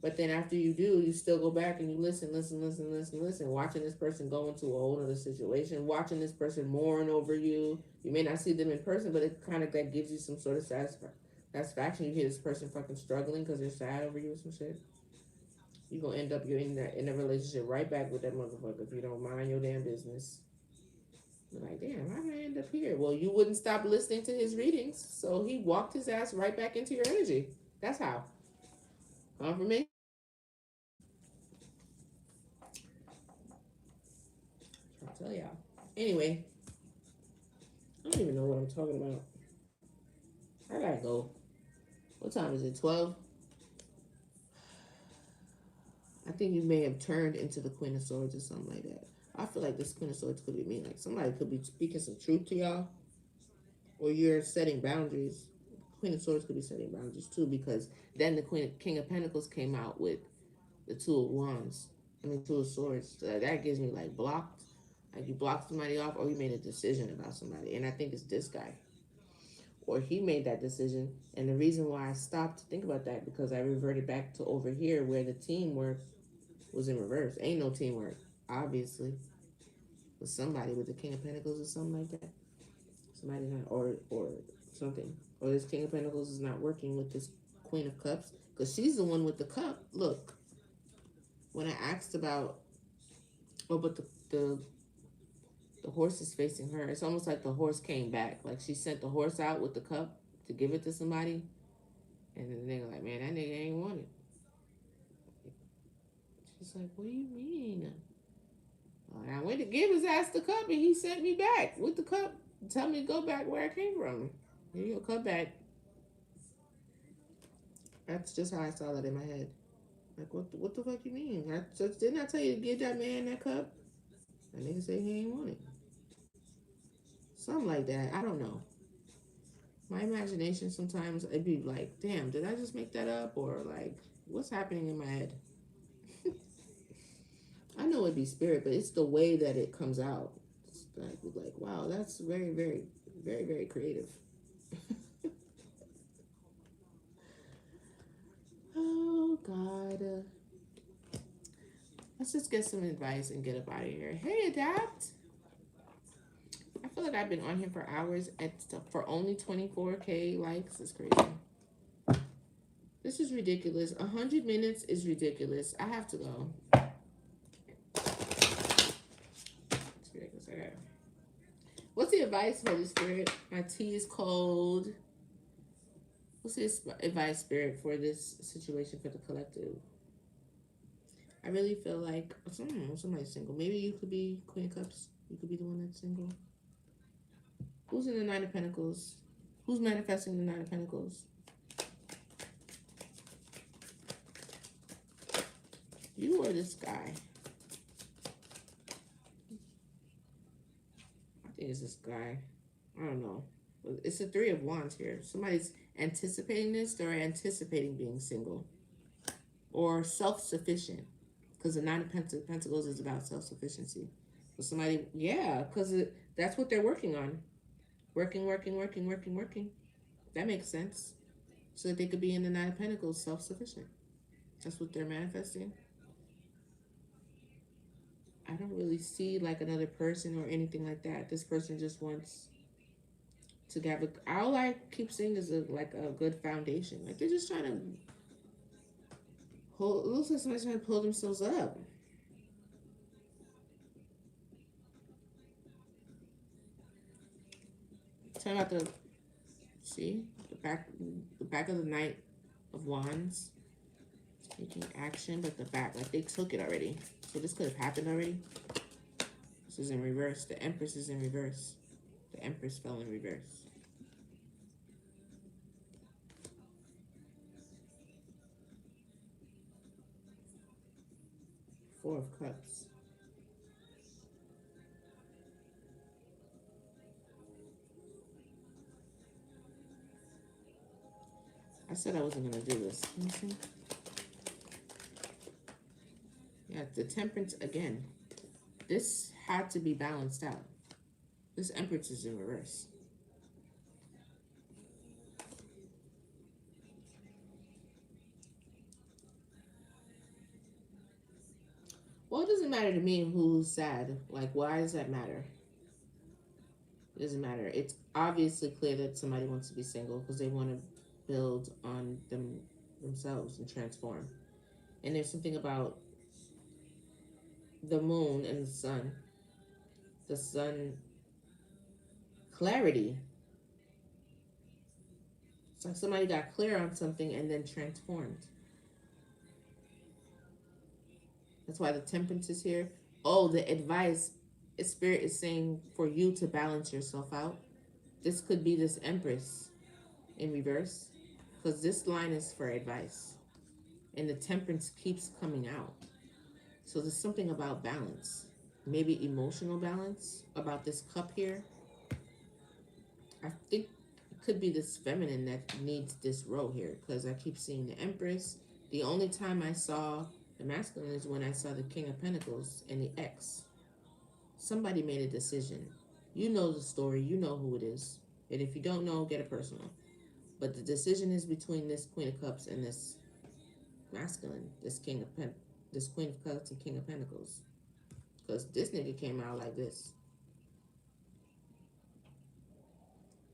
But then after you do, you still go back and you listen. Watching this person go into a whole other situation, watching this person mourn over you. You may not see them in person, but it kind of that gives you some sort of satisfaction. You hear this person fucking struggling because they're sad over you or some shit. You gonna end up you're in a relationship right back with that motherfucker if you don't mind your damn business. You're like, damn, how did I end up here? Well, you wouldn't stop listening to his readings, so he walked his ass right back into your energy. That's how. Confirmation. I'll tell y'all. Anyway, I don't even know what I'm talking about. I gotta go. What time is it? 12? I think you may have turned into the Queen of Swords or something like that. I feel like this Queen of Swords could be me. Like somebody could be speaking some truth to y'all, or you're setting boundaries. Queen of Swords could be setting boundaries too, because then the King of Pentacles came out with the Two of Wands. I mean, Two of Swords. That gives me like blocked. Like you blocked somebody off, or you made a decision about somebody, and I think it's this guy. Or he made that decision. And the reason why I stopped to think about that because I reverted back to over here where the teamwork was in reverse. Ain't no teamwork, obviously, with somebody with the King of Pentacles or something like that. Somebody not or something. Or this King of Pentacles is not working with this Queen of Cups because she's the one with the cup. Look, when I asked about but the horse is facing her. It's almost like the horse came back. Like she sent the horse out with the cup to give it to somebody. And then the nigga like, man, that nigga ain't want it. She's like, what do you mean? I went to give his ass the cup and he sent me back with the cup. Tell me to go back where I came from. Here you go, come back. That's just how I saw that in my head. Like, what the fuck you mean? Didn't I tell you to give that man that cup? That nigga said he ain't want it. Something like that. I don't know. My imagination sometimes it'd be like, damn, did I just make that up? Or like, what's happening in my head? I know it'd be spirit, but it's the way that it comes out. It's like wow, that's very, very, very, very creative. Oh God. Let's just get some advice and get up out of here. Hey, Adapt. I feel feel like I've been on here for hours for only 24K likes. It's crazy. This is ridiculous. 100 minutes is ridiculous. I have to go. It's ridiculous. I gotta. What's the advice, Holy Spirit? My tea is cold. What's the advice, Spirit, for this situation for the collective? I really feel like somebody's single. Maybe you could be Queen of Cups. You could be the one that's single. Who's in the Nine of Pentacles? Who's manifesting the Nine of Pentacles? You or this guy? I think it's this guy. I don't know. It's the Three of Wands here. Somebody's anticipating this. They're anticipating being single. Or self-sufficient. Because the Nine of Pentacles is about self-sufficiency. So somebody, yeah, because that's what they're working on. Working. That makes sense. So that they could be in the Nine of Pentacles, self-sufficient. That's what they're manifesting. I don't really see like another person or anything like that. This person just wants to have all I keep seeing is like a good foundation. Like they're just trying to hold, it looks like somebody's trying to pull themselves up. Tell about the back of the Knight of Wands. Taking action, but the back, like they took it already. So this could have happened already. This is in reverse. The Empress is in reverse. The Empress fell in reverse. Four of Cups. I said I wasn't going to do this. Yeah, the Temperance again. This had to be balanced out. This Empress is in reverse. Well, it doesn't matter to me who's sad. Like, why does that matter? It doesn't matter. It's obviously clear that somebody wants to be single because they want to build on themselves and transform. And there's something about the moon and the sun. The sun, clarity. It's like somebody got clear on something and then transformed. That's why the Temperance is here. Oh, the advice, Spirit is saying for you to balance yourself out. This could be this Empress in reverse. Because this line is for advice. And the Temperance keeps coming out. So there's something about balance. Maybe emotional balance about this cup here. I think it could be this feminine that needs this row here. Because I keep seeing the Empress. The only time I saw the masculine is when I saw the King of Pentacles and the X. Somebody made a decision. You know the story. You know who it is. And if you don't know, get it personal. But the decision is between this Queen of Cups and this masculine, this Queen of Cups and King of Pentacles. Because this nigga came out like this.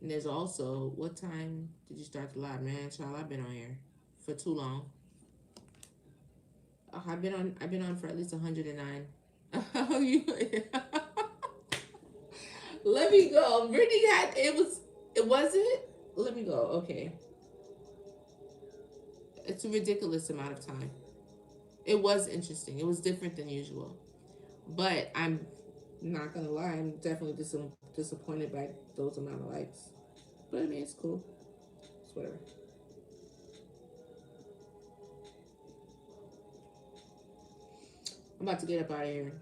And there's also, what time did you start the live? Man, child, I've been on here for too long. I've been on for at least 109. Oh, you let me go. Brittany had it was it? Let me go. Okay. It's a ridiculous amount of time. It was interesting. It was different than usual. But I'm not gonna lie, I'm definitely disappointed by those amount of likes. But I mean, it's cool. It's whatever. I'm about to get up out of here.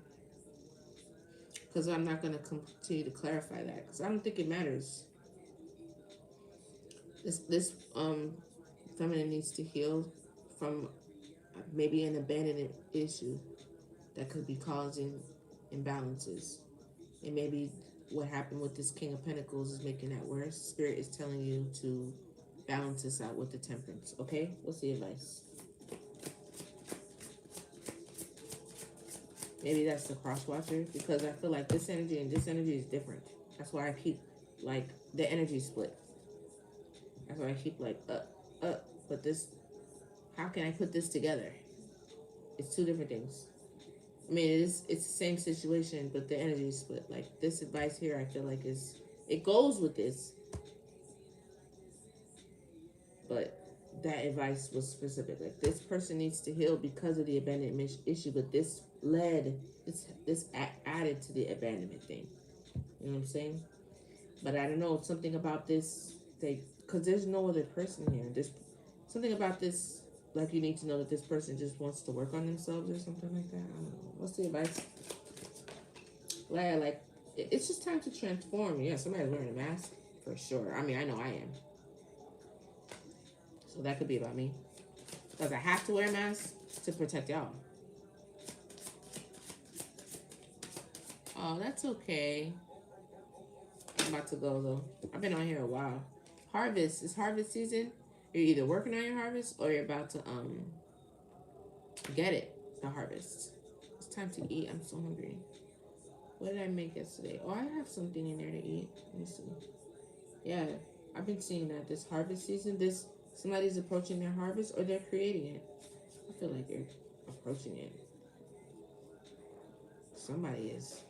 Because I'm not going to continue to clarify that. Because I don't think it matters. This feminine needs to heal from maybe an abandonment issue that could be causing imbalances. And maybe what happened with this King of Pentacles is making that worse. Spirit is telling you to balance this out with the Temperance. Okay? What's the advice? Maybe that's the cross watcher, because I feel like this energy and this energy is different. That's why I keep like the energy split. That's why I keep like but this, how can I put this together? It's two different things. I mean, it's the same situation, but the energy is split. Like this advice here, I feel like it goes with this, but that advice was specific. Like this person needs to heal because of the abandonment issue, but this added to the abandonment thing. You know what I'm saying? But I don't know, something about this, because there's no other person here. There's something about this, like you need to know that this person just wants to work on themselves or something like that. I don't know. What's the advice? Like it's just time to transform. Yeah, somebody's wearing a mask for sure. I mean, I know I am. So that could be about me. Because I have to wear a mask to protect y'all. Oh, that's okay. I'm about to go though. I've been on here a while. Harvest. It's harvest season. You're either working on your harvest or you're about to get it, the harvest. It's time to eat. I'm so hungry. What did I make yesterday? Oh, I have something in there to eat. Let me see. Yeah, I've been seeing that this harvest season, somebody's approaching their harvest or they're creating it. I feel like they're approaching it. Somebody is.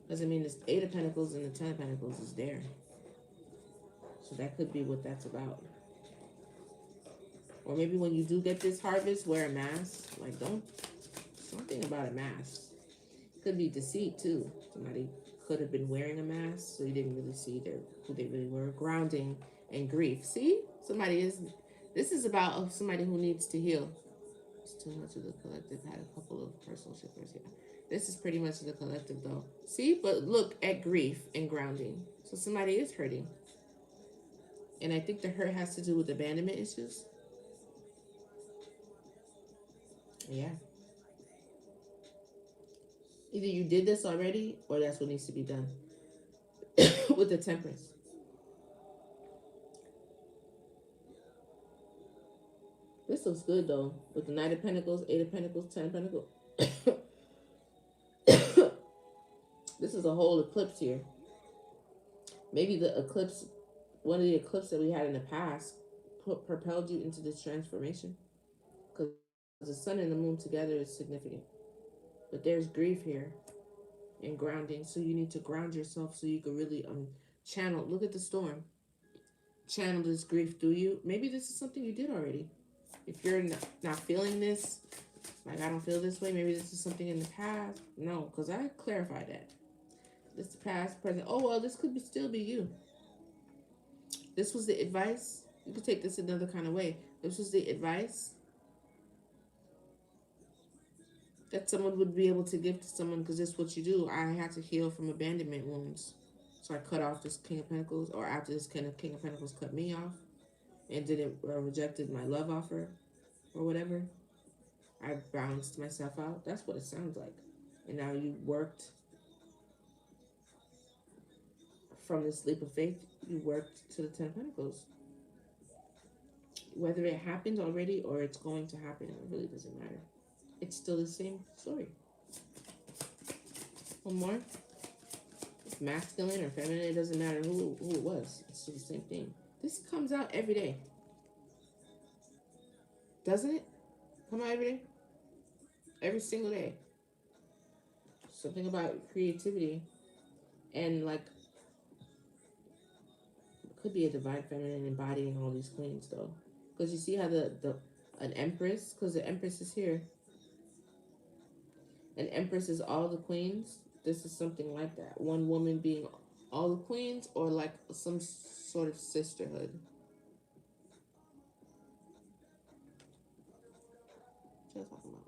Doesn't mean this Eight of Pentacles and the Ten of Pentacles is there. So that could be what that's about. Or maybe when you do get this harvest, wear a mask. Like, something about a mask. Could be deceit too. Somebody could have been wearing a mask, so you didn't really see who they really were. Grounding and grief. See? This is about somebody who needs to heal. It's too much of the collective. Had a couple of personal shippers here. This is pretty much the collective though. See? But look at grief and grounding. So somebody is hurting. And I think the hurt has to do with abandonment issues. Yeah. Either you did this already or that's what needs to be done. With the Temperance. This looks good though. With the Knight of Pentacles, Eight of Pentacles, Ten of Pentacles. This is a whole eclipse here. Maybe the eclipse, one of the eclipses that we had in the past, propelled you into this transformation. Because the sun and the moon together is significant. But there's grief here and grounding. So you need to ground yourself so you can really channel. Look at the storm. Channel this grief through you. Maybe this is something you did already. If you're not feeling this, like I don't feel this way, maybe this is something in the past. No, because I clarified that. This is past, present. Oh, well, this could still be you. This was the advice. You could take this another kind of way. This was the advice that someone would be able to give to someone because this is what you do. I had to heal from abandonment wounds. So I cut off this King of Pentacles, or after this King of Pentacles cut me off and didn't rejected my love offer or whatever, I balanced myself out. That's what it sounds like. And now you worked from this leap of faith. You worked to the Ten of Pentacles. Whether it happened already or it's going to happen, it really doesn't matter. It's still the same story. One more. It's masculine or feminine, it doesn't matter who it was. It's still the same thing. This comes out every day. Doesn't it? Come out every day? Every single day. Something about creativity and like could be a divine feminine embodying all these queens though. Because you see how an empress, because the empress is here. An empress is all the queens. This is something like that. One woman being all the queens or like some sort of sisterhood. What you talking about?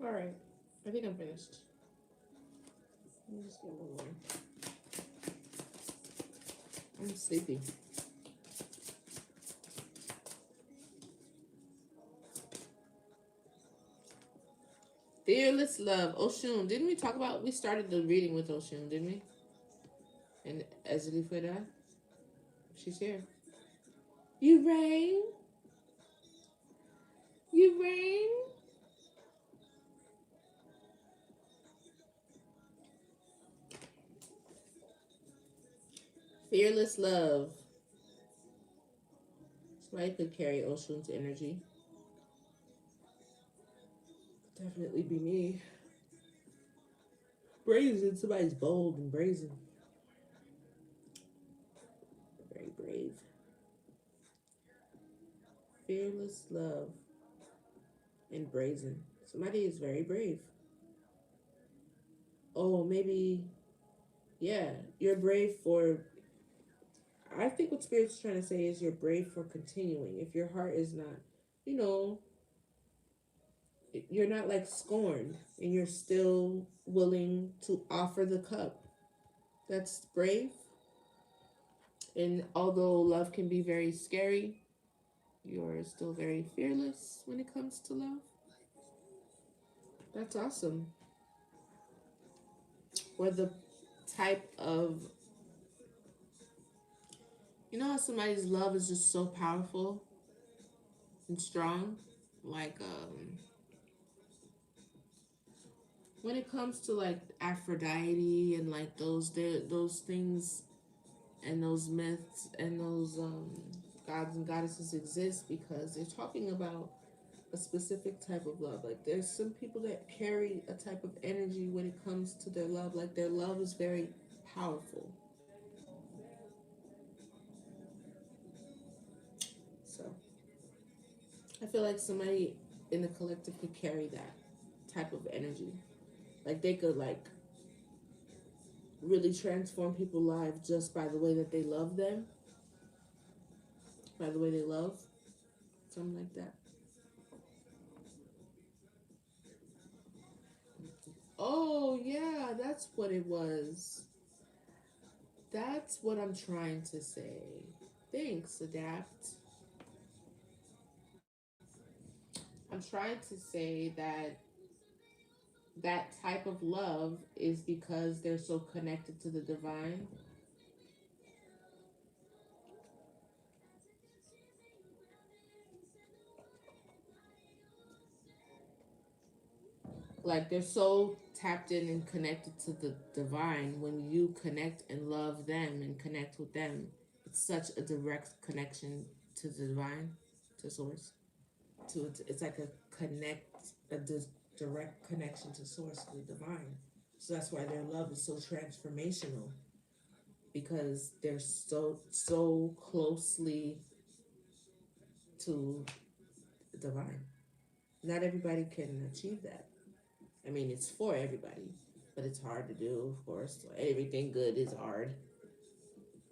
All right. I think I'm finished. Let me just get one more. I'm sleepy. Fearless love. Oshun. Didn't we talk about, we started the reading with Oshun, didn't we? And Ezrifera, she's here. You rain? You rain? Fearless love. Somebody could carry Oshun's energy. Definitely be me. Brazen. Somebody's bold and brazen. Very brave. Fearless love and brazen. Somebody is very brave. Oh, maybe, yeah, you're brave for. I think what Spirit's trying to say is you're brave for continuing. If your heart is not, you know, you're not like scorned and you're still willing to offer the cup. That's brave. And although love can be very scary, you're still very fearless when it comes to love. That's awesome. Or the type of, you know how somebody's love is just so powerful and strong? Like, when it comes to like Aphrodite and like those things and those myths and those gods and goddesses exist because they're talking about a specific type of love. Like there's some people that carry a type of energy when it comes to their love. Like their love is very powerful. So I feel like somebody in the collective could carry that type of energy. Like they could like really transform people's lives just by the way that they love them, by the way they love, something like that. Oh yeah, that's what it was. That's what I'm trying to say. Thanks, Adapt. I'm trying to say that that type of love is because they're so connected to the divine. Like they're so tapped in and connected to the divine. When you connect and love them and connect with them, it's such a direct connection to the divine, to source. To it's like a connect a direct connection to source, to the divine. So that's why their love is so transformational because they're so closely to the divine. Not everybody can achieve that. I mean, it's for everybody, but it's hard to do, of course. Everything good is hard.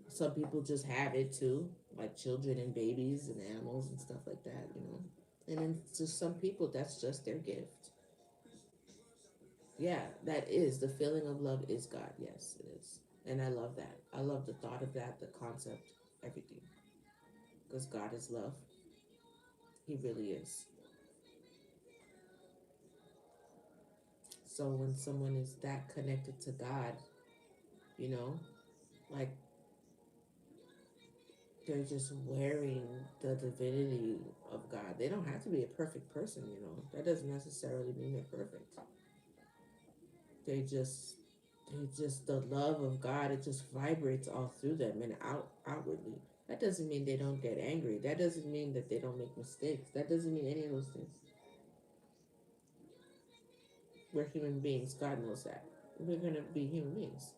Some people just have it too, like children and babies and animals and stuff like that, you know. And then to some people, that's just their gift. Yeah, that is the feeling of love is God. Yes, it is. And I love that. I love the thought of that, the concept, everything. Because God is love. He really is. So when someone is that connected to God, you know, like they're just wearing the divinity of God. They don't have to be a perfect person, you know. That doesn't necessarily mean they're perfect. They just the love of God, it just vibrates all through them and outwardly. That doesn't mean they don't get angry. That doesn't mean that they don't make mistakes. That doesn't mean any of those things. We're human beings. God knows that. We're gonna be human beings.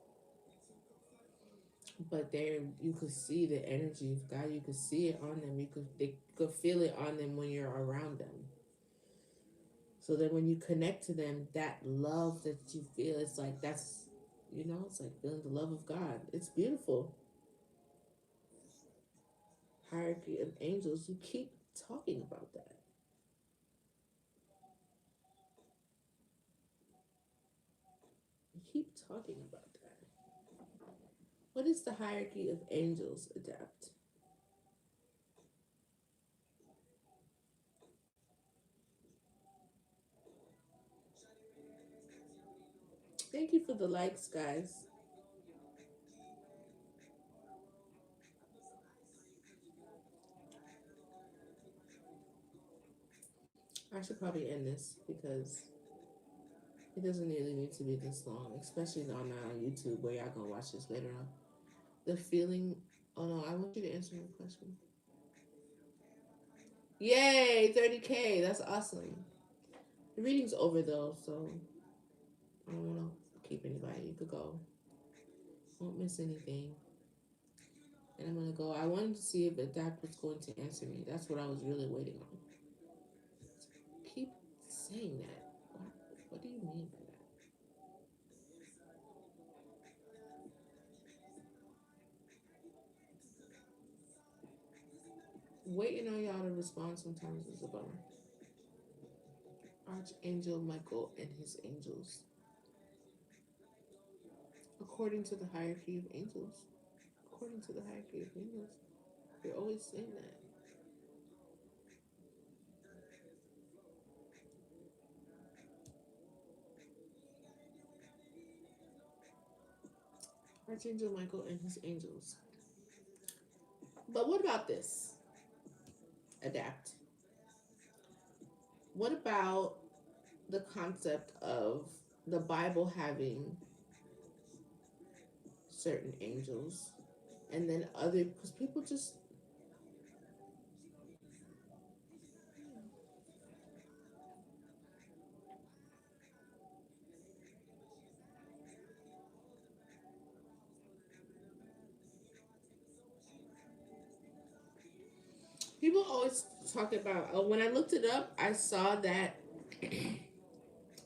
But there you could see the energy of God. You could see it on them. They could feel it on them when you're around them. So that when you connect to them, that love that you feel, it's like that's, you know, it's like feeling the love of God. It's beautiful. Hierarchy of angels. You keep talking about that. You keep talking about that. What is the hierarchy of angels, Adapt? Thank you for the likes, guys. I should probably end this because it doesn't really need to be this long, especially on YouTube where y'all gonna watch this later on. The feeling. Oh no, I want you to answer my question. Yay, 30K. That's awesome. The reading's over though, so I don't want to keep anybody. You could go. Won't miss anything. And I'm gonna go. I wanted to see if Adapt was going to answer me. That's what I was really waiting on. Keep saying that. What do you mean by that? Waiting on y'all to respond sometimes is a bummer. Archangel Michael and his angels. According to the hierarchy of angels. According to the hierarchy of angels. You're always saying that. Archangel Michael and his angels. But what about this? Adapt. What about the concept of the Bible having certain angels and then other, because people just, people always talk about, when I looked it up, I saw that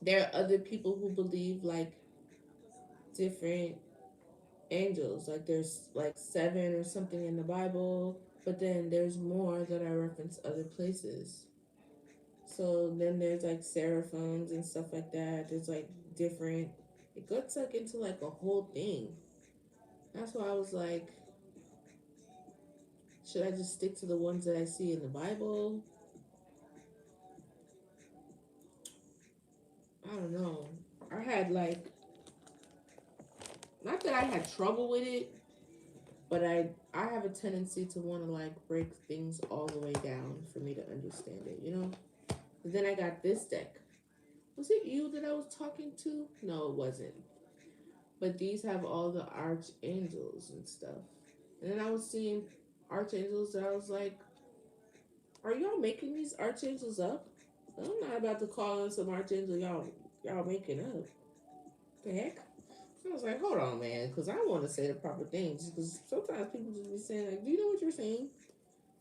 there are other people who believe like different angels. Like there's like seven or something in the Bible, but then there's more that I reference other places. So then there's like seraphims and stuff like that. There's like different. It gets like into like a whole thing. That's why I was like, should I just stick to the ones that I see in the Bible? I don't know. I had like, not that I had trouble with it, but I have a tendency to want to like break things all the way down for me to understand it, you know? But then I got this deck. Was it you that I was talking to? No, it wasn't. But these have all the archangels and stuff. And then I was seeing archangels that I was like, are y'all making these archangels up? I'm not about to call in some archangel y'all making up. The heck? I was like, hold on, man, because I want to say the proper things. Because sometimes people just be saying, like, do you know what you're saying?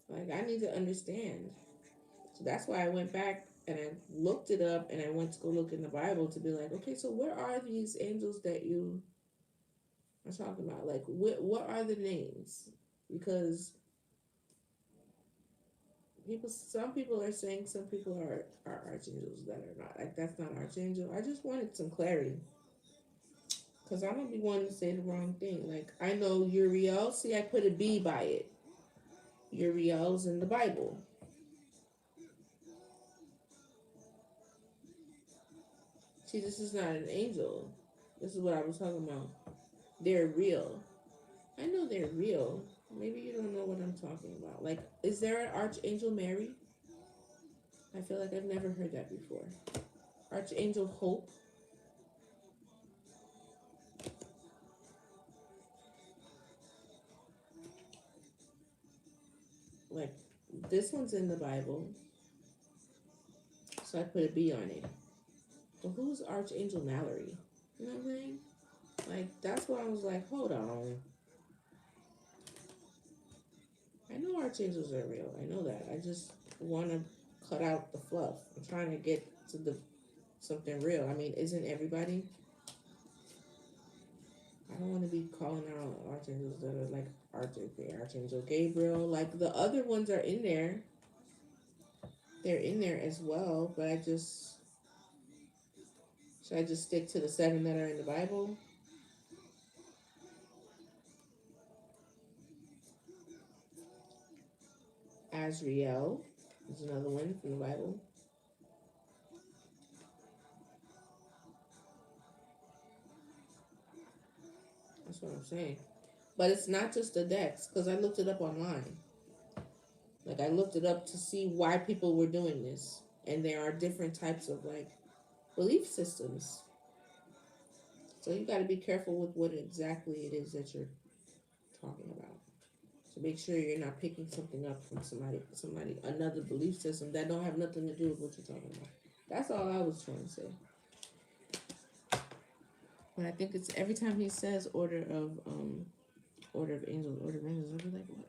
Like, I need to understand. So that's why I went back and I looked it up and I went to go look in the Bible to be like, okay, so where are these angels that you are talking about? Like, what are the names? Because some people are saying some people are archangels that are not. Like, that's not archangel. I just wanted some clarity. Because I'm going to be wanting to say the wrong thing. Like, I know Uriel. See, I put a B by it. Uriel's in the Bible. See, this is not an angel. This is what I was talking about. They're real. I know they're real. Maybe you don't know what I'm talking about. Like, is there an Archangel Mary? I feel like I've never heard that before. Archangel Hope. Like, this one's in the Bible. So I put a B on it. But who's Archangel Mallory? You know what I'm saying? Like, that's why I was like, hold on. I know archangels are real. I know that. I just want to cut out the fluff. I'm trying to get to the something real. I mean, isn't everybody? I don't want to be calling out archangels that are like Archangel Gabriel. Like the other ones are in there. They're in there as well. But I just should I just stick to the seven that are in the Bible? Azrael is another one from the Bible. That's what I'm saying. But it's not just the decks because I looked it up online. Like I looked it up to see why people were doing this, And there are different types of like belief systems. So you got to be careful with what exactly it is that you're talking about. So make sure you're not picking something up from somebody, another belief system that don't have nothing to do with what you're talking about. That's all I was trying to say. But I think it's every time he says order of angels, I'll be like, what?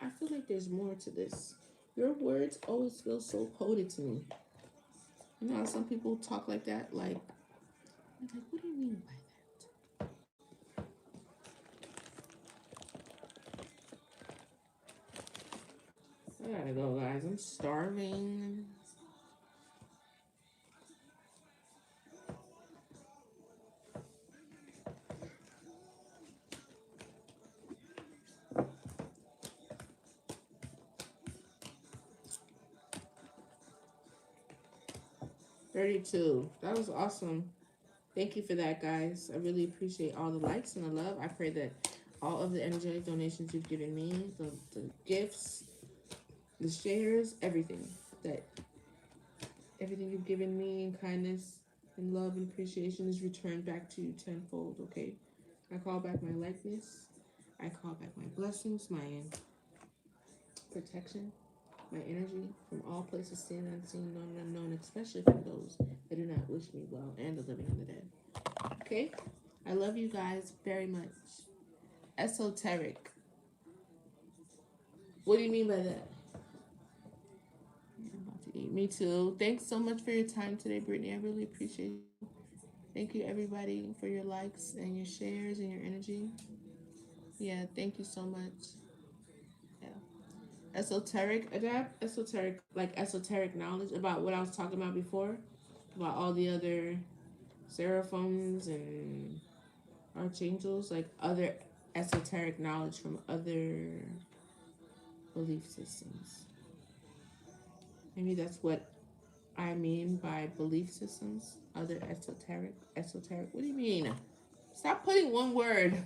I feel like there's more to this. Your words always feel so coded to me. You know how some people talk like that? Like, I'm like, what do you mean by that? I gotta go, guys. I'm starving. 32. That was awesome. Thank you for that, guys. I really appreciate all the likes and the love. I pray that all of the energetic donations you've given me, the gifts, the shares, that everything you've given me in kindness and love and appreciation is returned back to you tenfold, okay? I call back my likeness. I call back my blessings, my protection, my energy from all places seen, unseen, known, and unknown, especially from those that do not wish me well and the living and the dead. Okay? I love you guys very much. Esoteric. What do you mean by that? I'm about to eat. Me too. Thanks so much for your time today, Brittany. I really appreciate you. Thank you, everybody, for your likes and your shares and your energy. Yeah, thank you so much. Yeah. Esoteric, adapt, esoteric, like esoteric knowledge about what I was talking about before, about all the other seraphims and archangels, like other esoteric knowledge from other belief systems. Maybe that's what I mean by belief systems. Other esoteric. What do you mean? Stop putting one word.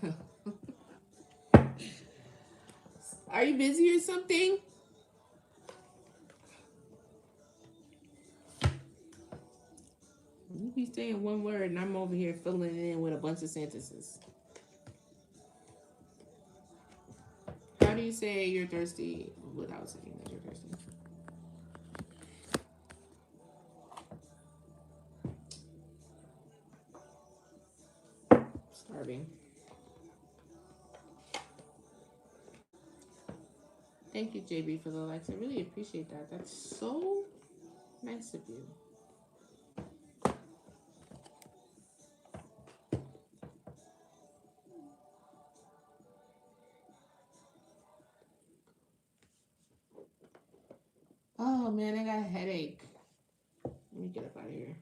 Are you busy or something? You be saying one word and I'm over here filling it in with a bunch of sentences. How do you say you're thirsty without saying that you're thirsty? Starving. Thank you, JB, for the likes. I really appreciate that. That's so nice of you. Oh man, I got a headache. Let me get up out of here.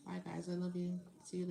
Bye, guys. I love you. See you later.